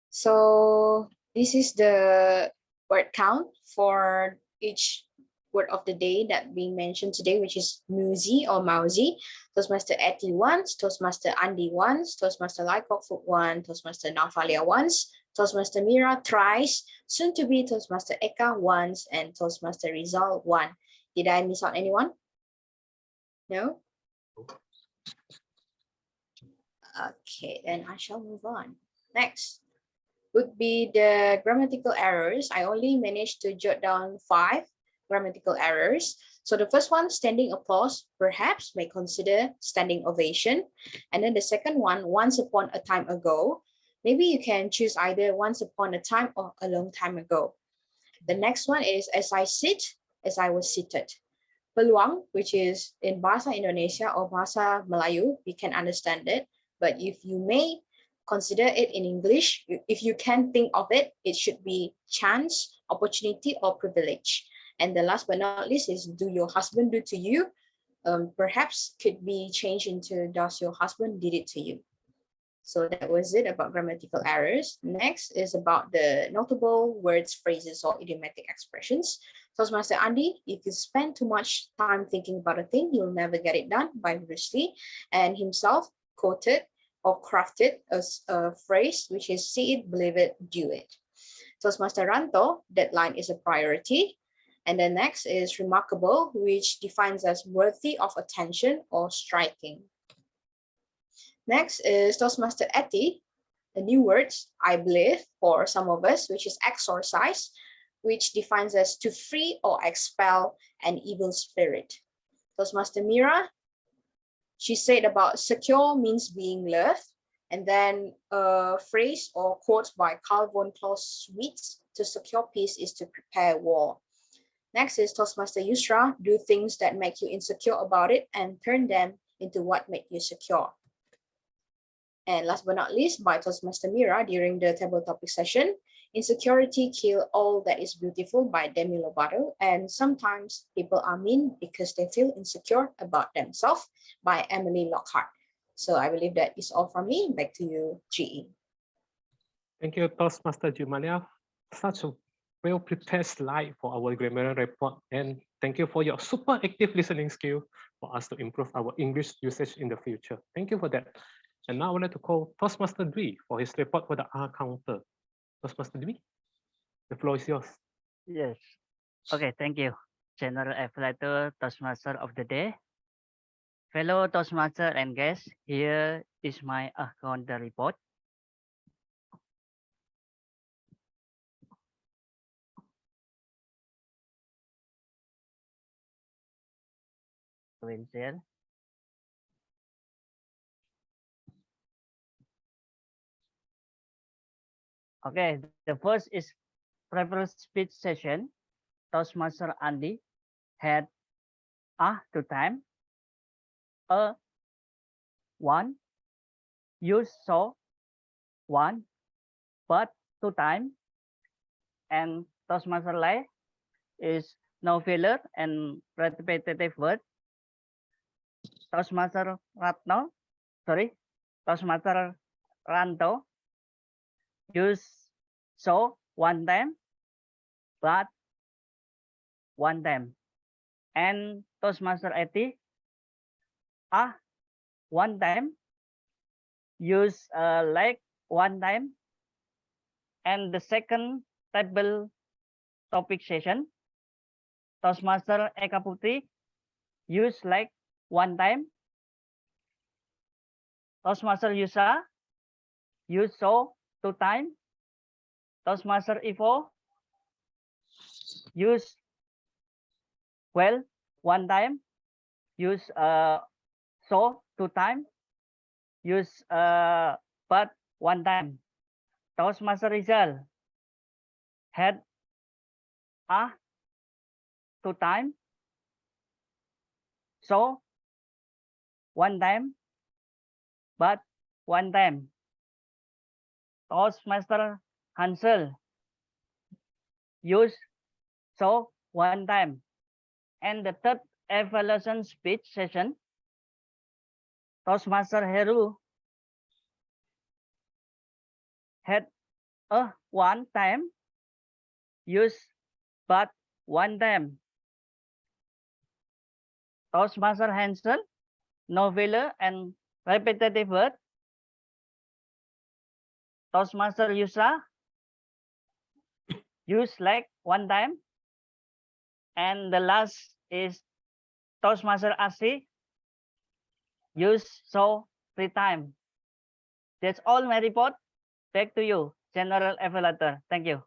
So this is the word count for each word of the day that being mentioned today, which is mousy or mousy. Toastmaster Etty once, Toastmaster Andy once, Toastmaster Lycockfoot once, Toastmaster Navalia once, Toastmaster Mira thrice, soon to be Toastmaster Eka once, and Toastmaster Rizal one. Did I miss out anyone? No? Okay, then I shall move on. Next would be the grammatical errors. I only managed to jot down 5 grammatical errors. So the first one, standing applause, perhaps may consider standing ovation. And then the second one, once upon a time ago. Maybe you can choose either once upon a time or a long time ago. The next one is as I sit, as I was seated. Peluang, which is in Bahasa Indonesia or Bahasa Melayu, we can understand it. But if you may consider it in English, if you can think of it, it should be chance, opportunity, or privilege. And the last but not least is do your husband do to you? Perhaps could be changed into does your husband did it to you? So that was it about grammatical errors. Next is about the notable words, phrases, or idiomatic expressions. Toastmaster Andy, if you spend too much time thinking about a thing, you'll never get it done by Bruce Lee. And himself quoted or crafted a phrase, which is see it, believe it, do it. Toastmaster Ranto, deadline is a priority. And then next is remarkable, which defines as worthy of attention or striking. Next is Toastmaster Etty, the new words, I believe, for some of us, which is exorcise, which defines as to free or expel an evil spirit. Toastmaster Mira, she said about secure means being loved. And then a phrase or quote by Carl von Clausewitz, to secure peace is to prepare war. Next is Toastmaster Yusra, do things that make you insecure about it and turn them into what made you secure. And last but not least, by Toastmaster Mira during the table topic session, insecurity kill all that is beautiful by Demi Lovato. And sometimes people are mean because they feel insecure about themselves by Emily Lockhart. So I believe that is all from me. Back to you, GE. Thank you, Toastmaster Jumalia. Such a well-prepared slide for our grammar report. And thank you for your super active listening skill for us to improve our English usage in the future. Thank you for that. And now I would like to call Toastmaster Dwi for his report for the R counter. Toastmaster Dwi, the floor is yours. Yes. Okay, thank you. General Evaluator, Toastmaster of the day. Fellow Toastmaster and guests, here is my counter report. Will share. Okay, the first is prepared speech session. Toastmaster Andy had to time, one, use so, one, but two time, and Toastmaster Lai is no filler and repetitive word. Toastmaster Toastmaster Ranto use so one time, but one time. And Toastmaster Etty, one time, use like one time. And the second table topic session, Toastmaster Eka Putri, use like one time. Toastmaster Yusa, use so two time. Toastmaster Evo use well one time, use so 2 times, use but 1 time. Toastmaster result had 2 times, so 1 time, but 1 time. Toastmaster Hansel use so 1 time. And the third evaluation speech session, Toastmaster Heru had 1 time, use but 1 time. Toastmaster Hansel, novel and repetitive word. Toastmaster Yusra use like 1 time. And the last is Toastmaster Asi use so 3 times. That's all my report. Back to you, General Evaluator. Thank you.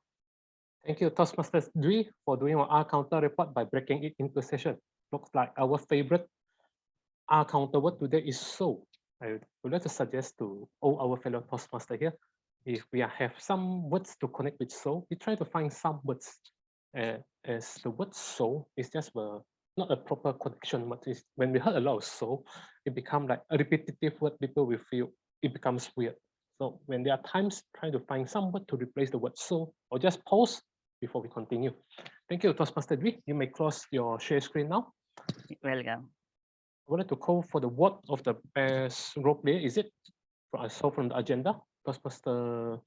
Thank you, Toastmasters Dwi, for doing our R counter report by breaking it into session. Looks like our favorite R counter word today is so. I would like to suggest to all our fellow Toastmasters here, if we have some words to connect with so, we try to find some words. As the word so is just not a proper connection. But when we heard a lot of so, it becomes like a repetitive word. People will feel it becomes weird. So when there are times, try to find some word to replace the word so, or just pause before we continue. Thank you, Toastmaster Dwi. You may close your share screen now. Welcome. I wanted to call for the word of the best role player. Is it? I saw from the agenda. Toastmaster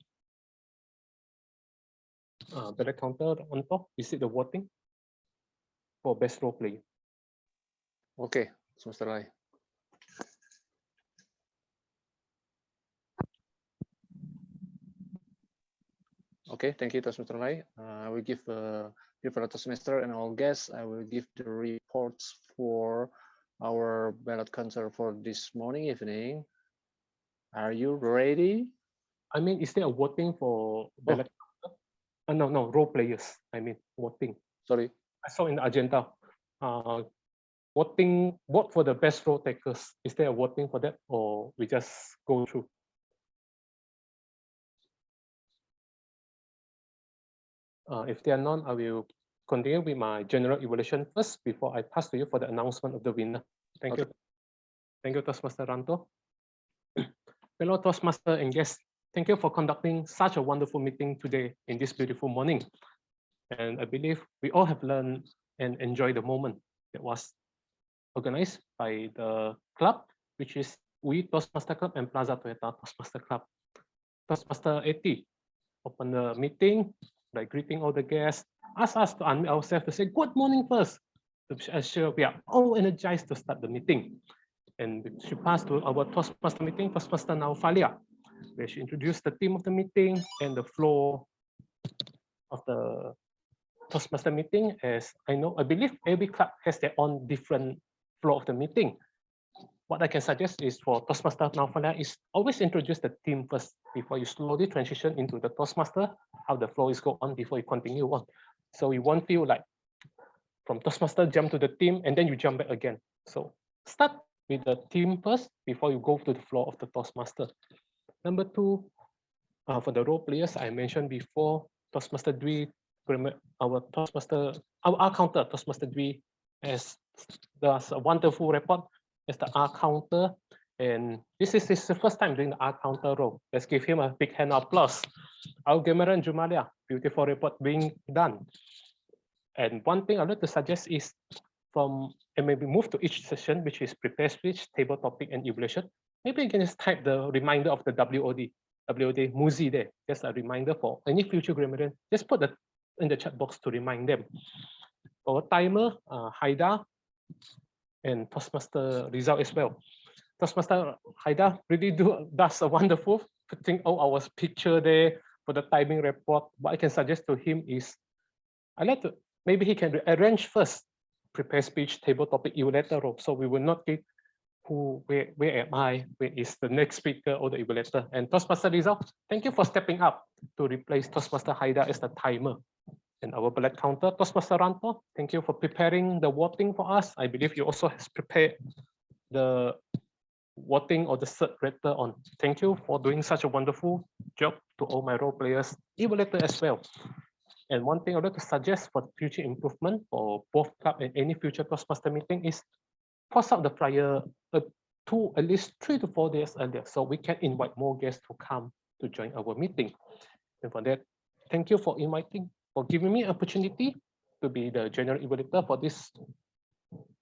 Ballot counter on top. Is it the voting for best role player? Okay, Mr. Lai. Okay, thank you, Mr. Lai. I will give for the Toastmaster and all guests. I will give the reports for our ballot counter for this morning, evening. Are you ready? I mean, is there a voting for ballot counter? No, role players. I mean, voting. Sorry. I saw in the agenda. Voting, vote for the best role takers. Is there a voting for that, or we just go through? If there are none, I will continue with my general evaluation first before I pass to you for the announcement of the winner. Thank you. Thank you, Toastmaster Ranto. Fellow Toastmaster and guests, thank you for conducting such a wonderful meeting today in this beautiful morning. And I believe we all have learned and enjoyed the moment that was organized by the club, which is We Toastmaster Club and Plaza Toyota Toastmaster Club. Toastmaster 80 open the meeting by greeting all the guests, ask us to unmute ourselves to say good morning first, to ensure we are all energized to start the meeting. And she passed to our Toastmaster meeting, Toastmaster Naufalia, where she introduced the theme of the meeting and the flow of the Toastmaster meeting. As I believe every club has their own different flow of the meeting. What I can suggest is for Toastmaster Naufalia is always introduce the theme first before you slowly transition into the Toastmaster, how the flow is go on before you continue on. So you won't feel like from Toastmaster jump to the theme and then you jump back again. So start with the theme first before you go to the flow of the Toastmaster. Number 2, for the role players I mentioned before, Toastmaster Dwi, our R counter, Toastmaster Dwi, does a wonderful report as the R counter, and this is his first time doing the R counter role. Let's give him a big hand of applause. Our Gemaran Jumalia, beautiful report being done. And one thing I'd like to suggest is and maybe move to each session, which is prepare speech, table topic, and evaluation. Maybe you can just type the reminder of the WOD Muzi there. Just a reminder for any future grammarian. Just put that in the chat box to remind them. For timer, Haida and Toastmaster result as well. Toastmaster Haida really does a wonderful putting all our picture there for the timing report. What I can suggest to him is, maybe he can arrange first, prepare speech, table topic, evaluator role. So we will not where am I? Where is the next speaker or the evaluator? And Toastmaster Rizal, thank you for stepping up to replace Toastmaster Haida as the timer. And our ballot counter, Toastmaster Ranto, thank you for preparing the voting for us. I believe you also has prepared the voting or the cert letter on. Thank you for doing such a wonderful job to all my role players, evaluator as well. And one thing I'd like to suggest for future improvement for both club and any future Toastmaster meeting is post out the flyer to at least 3 to 4 days earlier, so we can invite more guests to come to join our meeting. And for that, thank you for giving me opportunity to be the general evaluator for this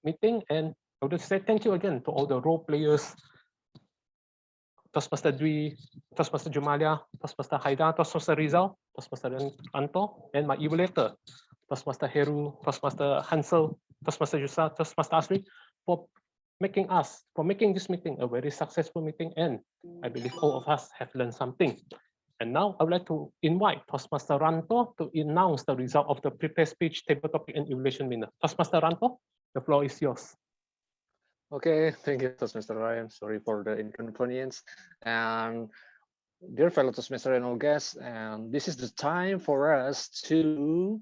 meeting. And I would say thank you again to all the role players, Toastmaster Dwi, Toastmaster Jumalia, Toastmaster Haida, Toastmaster Rizal, Toastmaster Anto, and my evaluator, Toastmaster Heru, Toastmaster Hansel, Toastmaster Yusa, Toastmaster Asri, for making this meeting a very successful meeting. And I believe all of us have learned something. And now I would like to invite Toastmaster Ranto to announce the result of the prepared speech, table topic, and evaluation winner. Toastmaster Ranto, the floor is yours. Okay, thank you, Toastmaster Ryan. Sorry for the inconvenience. And dear fellow Toastmaster and all guests, and this is the time for us to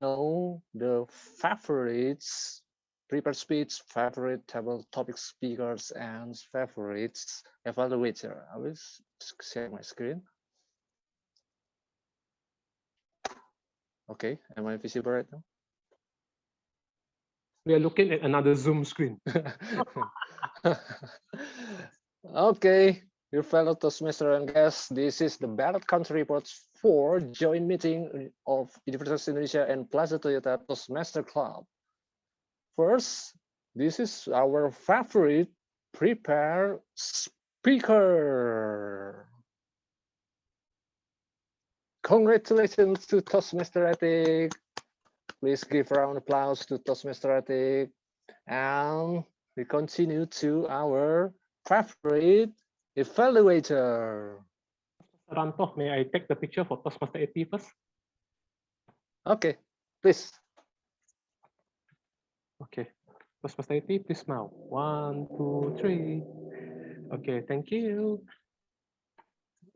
know the favorites, prepared speech, favorite table topic speakers, and favorites evaluator. I will share my screen. Okay, am I visible right now? We are looking at another Zoom screen. Okay, your fellow Toastmaster and guests, this is the ballot count reports for joint meeting of Universitas Indonesia and Plaza Toyota Toastmaster Club. First, this is our favorite prepared speaker. Congratulations to Toastmaster Etik. Please give a round of applause to Toastmaster Etik. And we continue to our favorite evaluator. Ranto, may I take the picture for Toastmaster Etik first? Okay, please. Okay, Toastmaster Etik, please smile. 1, 2, 3. Okay, thank you.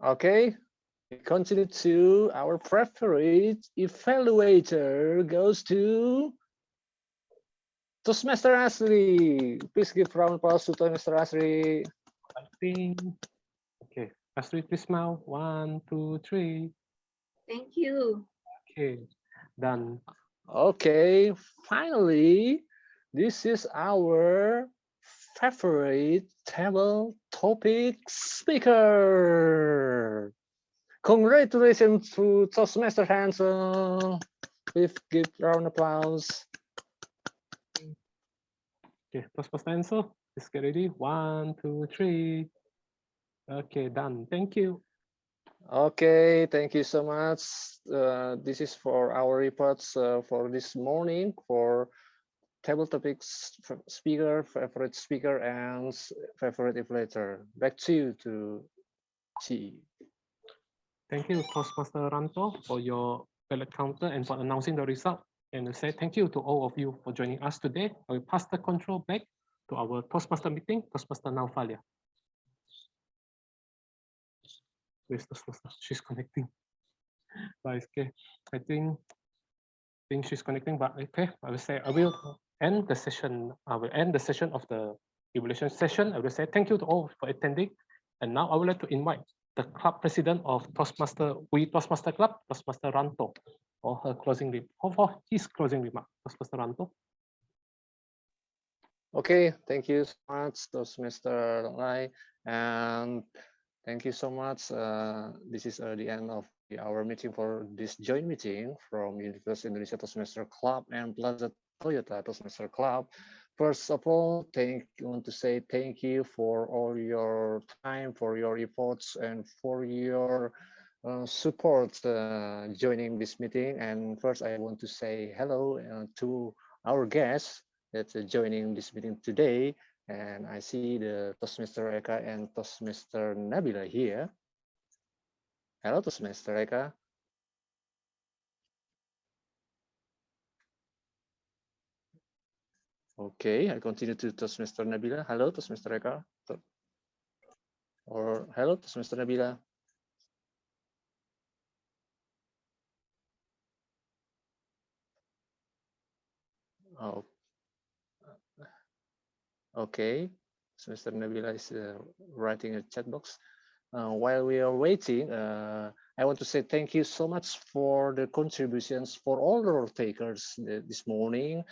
Okay, we continue to our favorite evaluator goes to Toastmaster Asri. Please give round of applause to Toastmaster Asri. Okay, Asri, please smile. 1, 2, 3. Thank you. Okay, done. Okay, finally, this is our favorite table topic speaker. Congratulations to Toastmaster Hansel. Please give round of applause. Okay, Toastmaster Hansel, please get ready. 1, 2, 3. Okay, done. Thank you. Okay, thank you so much. This is for our reports for this morning for table topics speaker, favorite speaker, and favorite evaluator. Back to you to Chi. Thank you, Toastmaster Ranto, for your ballot counter and for announcing the result. And to say thank you to all of you for joining us today. I will pass the control back to our Toastmaster meeting, Toastmaster Naufalia. Where's Toastmaster? She's connecting. But okay, I think she's connecting, but okay, I will say I will end the session. I will end the session of the evaluation session. I will say thank you to all for attending. And now I would like to invite the club president of Toastmaster Club, Toastmaster Ranto, for her closing for his closing remark. Toastmaster Ranto. Okay, thank you so much, Toastmaster Lai, and thank you so much. This is the end of our meeting for this joint meeting from Universitas Indonesia Toastmaster Club and Plaza Toyota Toastmaster Club. First of all, I want to say thank you for all your time, for your efforts, and for your support joining this meeting. And first, I want to say hello to our guests that's joining this meeting today. And I see the Toastmaster Eka and Toastmaster Nabila here. Hello, Toastmaster Eka. Okay, I continue to Toastmaster Nabila. Hello, Toastmaster Eka. Or hello, Toastmaster Nabila. Oh, okay. Toastmaster Nabila is writing a chat box. While we are waiting, I want to say thank you so much for the contributions for all the role takers this morning.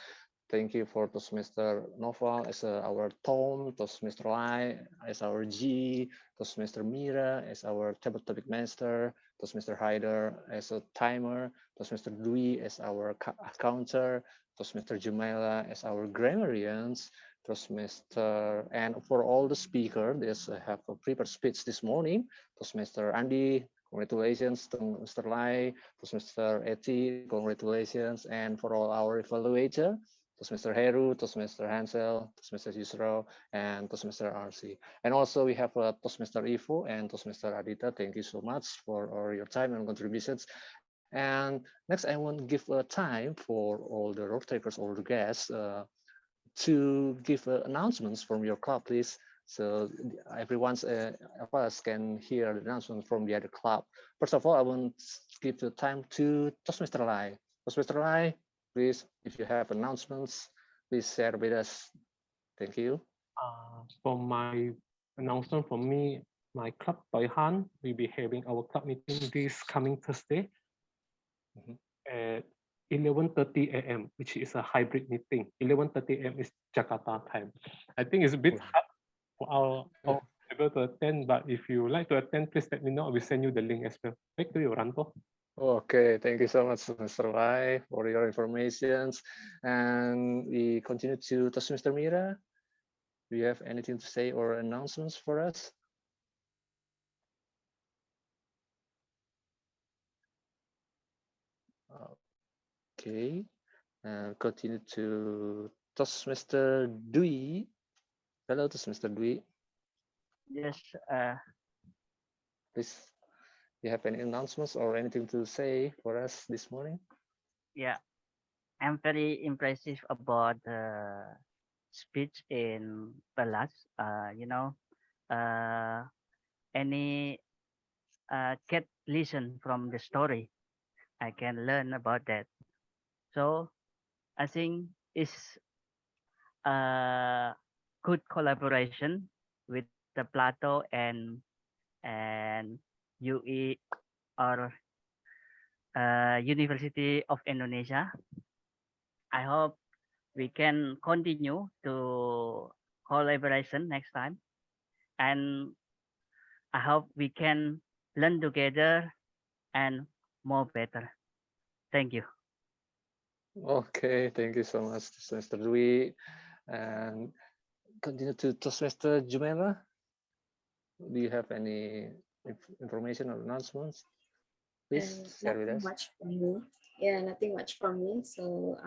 Thank you for Toastmaster Noval as our Tom, Toastmaster Lai as our G, Toastmaster Mira as our table topic master, Toastmaster Haider as a timer, Toastmaster Dwi as our counter, Toastmaster Jumaila as our grammarians, Toastmaster, and for all the speakers that have a prepared speech this morning, Toastmaster Andy, congratulations, Toastmaster Lai, Toastmaster Eti, congratulations, and for all our evaluator, Toastmaster Heru, Toastmaster Hansel, Toastmaster Yusro, and Toastmaster RC. And also we have Toastmaster Ivo and Toastmaster Adita. Thank you so much for all your time and contributions. And next, I want to give time for all the role takers, all the guests, to give announcements from your club, please. So everyone's of us can hear the announcement from the other club. First of all, I want to give the time to Toastmaster Lai. Toastmaster Lai, please, if you have announcements, please share with us. Thank you. For my announcement from me, my club Toyhan will be having our club meeting this coming Thursday at 11:30 a.m., which is a hybrid meeting. 11:30 a.m. is Jakarta time. I think it's a bit hard for our able to attend, but if you like to attend, please let me know. I will send you the link as well. Back to you, Ranto. Okay, thank you so much, Mr. Lai, for your informations. And we continue to Mr. Mira. Do you have anything to say or announcements for us? Okay, continue to Mr. Dwi. Hello, Mr. Dwi. Yes. Please, you have any announcements or anything to say for us this morning? Yeah, I'm very impressive about the speech in Pelas. Any get listen from the story, I can learn about that. So I think it's a good collaboration with the Plato and UE or University of Indonesia. I hope we can continue to collaboration next time, and I hope we can learn together and more better. Thank you. Okay, thank you so much, Mr. Dwi. And continue to Mr. Jumaila. Do you have any information or announcements? Please share with us. Much from me. Yeah, nothing much from me. So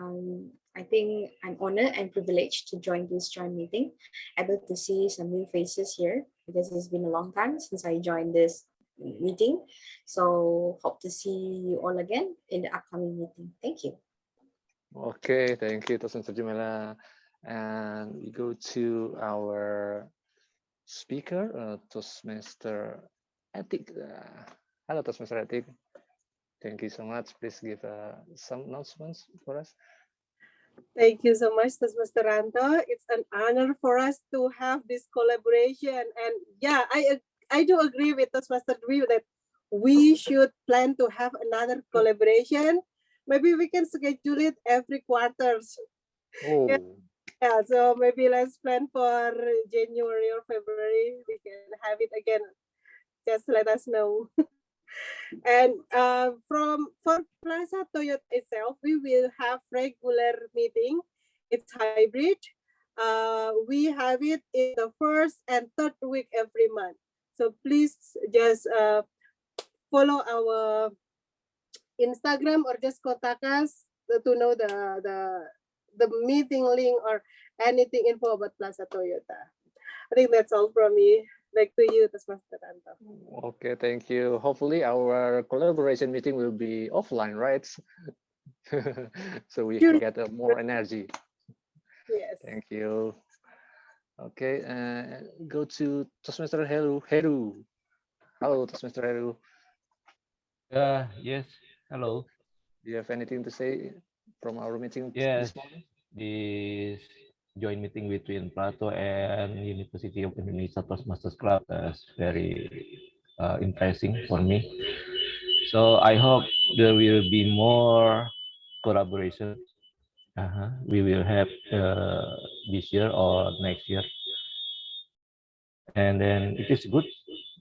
I think I'm honored and privileged to join this joint meeting, able to see some new faces here because it's been a long time since I joined this meeting. So hope to see you all again in the upcoming meeting. Thank you. Okay, thank you, Mr. Jumaila. And we go to our speaker, Toastmaster Etik. Hello, Toastmaster Etik. Thank you so much. Please give some announcements for us. Thank you so much, Mr. Ranto. It's an honor for us to have this collaboration. And yeah, I do agree with Mr. Dwi that we should plan to have another collaboration. Maybe we can schedule it every quarters. Oh. Yeah, so maybe let's plan for January or February. We can have it again. Just let us know. And for Plaza Toyota itself, we will have regular meeting. It's hybrid. We have it in the first and third week every month. So please just follow our Instagram or just contact us to know the meeting link or anything info about Plaza Toyota. I think that's all from me. Back to you, Toastmaster Ranto. Okay, thank you. Hopefully our collaboration meeting will be offline, right? So we can get more energy. Yes. Thank you. Okay, go to Toastmaster Heru. Heru. Hello, Toastmaster Heru. Yes. Hello. Do you have anything to say from our meeting Yes. this morning? This joint meeting between Plato and University of Indonesia Toastmasters Club is very interesting for me. So I hope there will be more collaboration. We will have this year or next year. And then it is good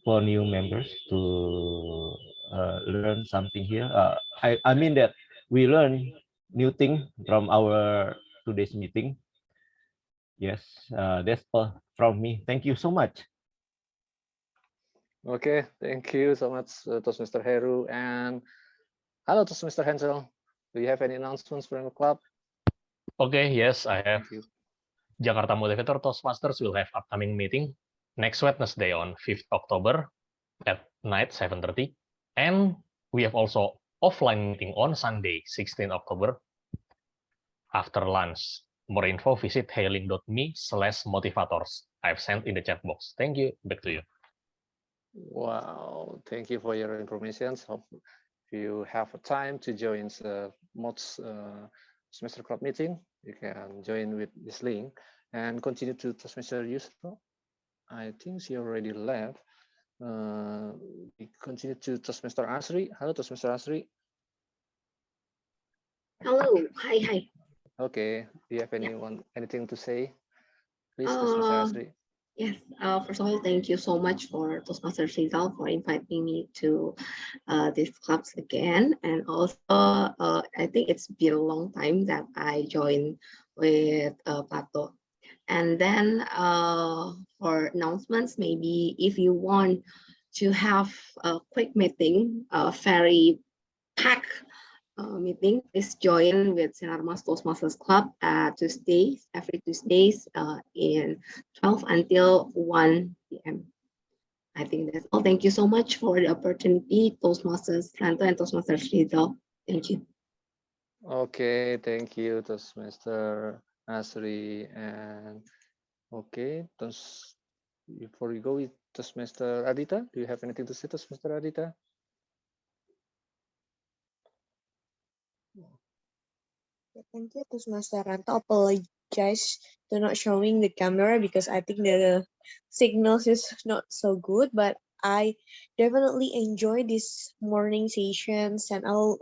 for new members to learn something here. I mean that we learn new thing from our today's meeting. Yes, that's all from me. Thank you so much. Okay, thank you so much, Toastmaster Heru. And hello, Toastmaster Hansel. Do you have any announcements from the club? Okay, yes, I have. Thank you. Jakarta Motivator Toastmasters will have upcoming meeting next Wednesday on 5th October at night 7:30. And we have also offline meeting on Sunday, 16th October after lunch. More info, visit hailing.me/motivators. I've sent in the chat box. Thank you. Back to you. Wow, thank you for your information. So if you have a time to join the MODS semester club meeting, you can join with this link and continue to Toastmaster Yusro. I think she already left. We continue to Toastmaster Asri. Hello, Toastmaster Asri. Hello, hi. Okay, do you have anything to say? Please, Toastmaster Asri. Yes, first of all, thank you so much for Toastmasters Rizal for inviting me to these clubs again. And also, I think it's been a long time that I joined with Plato. And then for announcements, maybe if you want to have a quick meeting, a very packed meeting, please join with Sinarmas Toastmasters Club every Tuesdays in 12 until 1 p.m. I think that's all. Thank you so much for the opportunity, Toastmasters Franto and Toastmasters Rizal. Thank you. Okay, thank you, Toastmaster Asri. And okay, before we go with Toastmaster Adita, do you have anything to say, Toastmaster Adita? Thank you, Toastmaster Ranto. Apologize for not showing the camera because I think the signals is not so good, but I definitely enjoy this morning sessions, and I've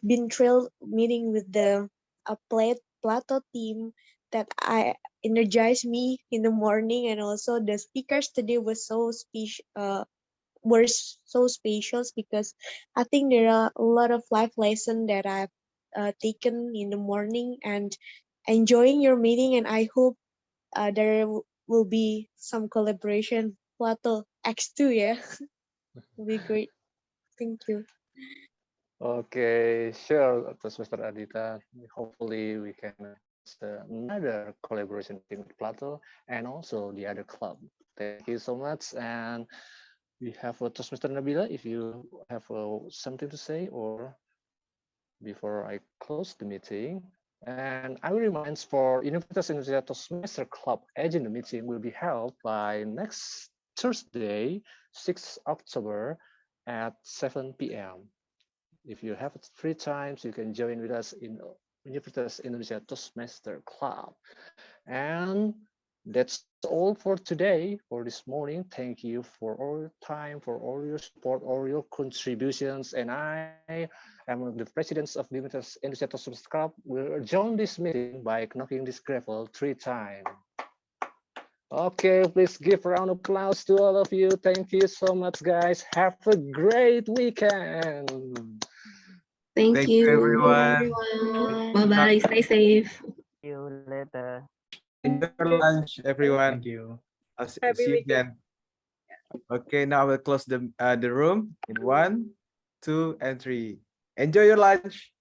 been thrilled meeting with the Plato team that I energized me in the morning, and also the speakers today was were so spacious because I think there are a lot of life lessons that I've taken in the morning and enjoying your meeting. And I hope there will be some collaboration. Plato X2, yeah, will be great. Thank you. Okay, sure, Toastmaster Adita. Hopefully we can another collaboration with Plato and also the other club. Thank you so much. And we have Toastmaster Nabila, if you have something to say or before I close the meeting. And I will remind for Universitas Indonesia Toastmaster Club agenda meeting will be held by next Thursday, 6th October at 7 p.m. If you have free times, you can join with us in Universitas Indonesia Toastmaster Club. And that's all for today, for this morning. Thank you for all your time, for all your support, all your contributions. And I am one of the presidents of the Universitas Indonesia Toastmasters Club. We'll join this meeting by knocking this gravel 3 times. Okay, please give a round of applause to all of you. Thank you so much, guys. Have a great weekend. Thank you, everyone. Bye-bye. Stay safe. See you later. Enjoy your lunch, everyone. Thank you. I'll see Happy you weekend. again. Okay, now we'll close the room in 1, 2, and 3. Enjoy your lunch.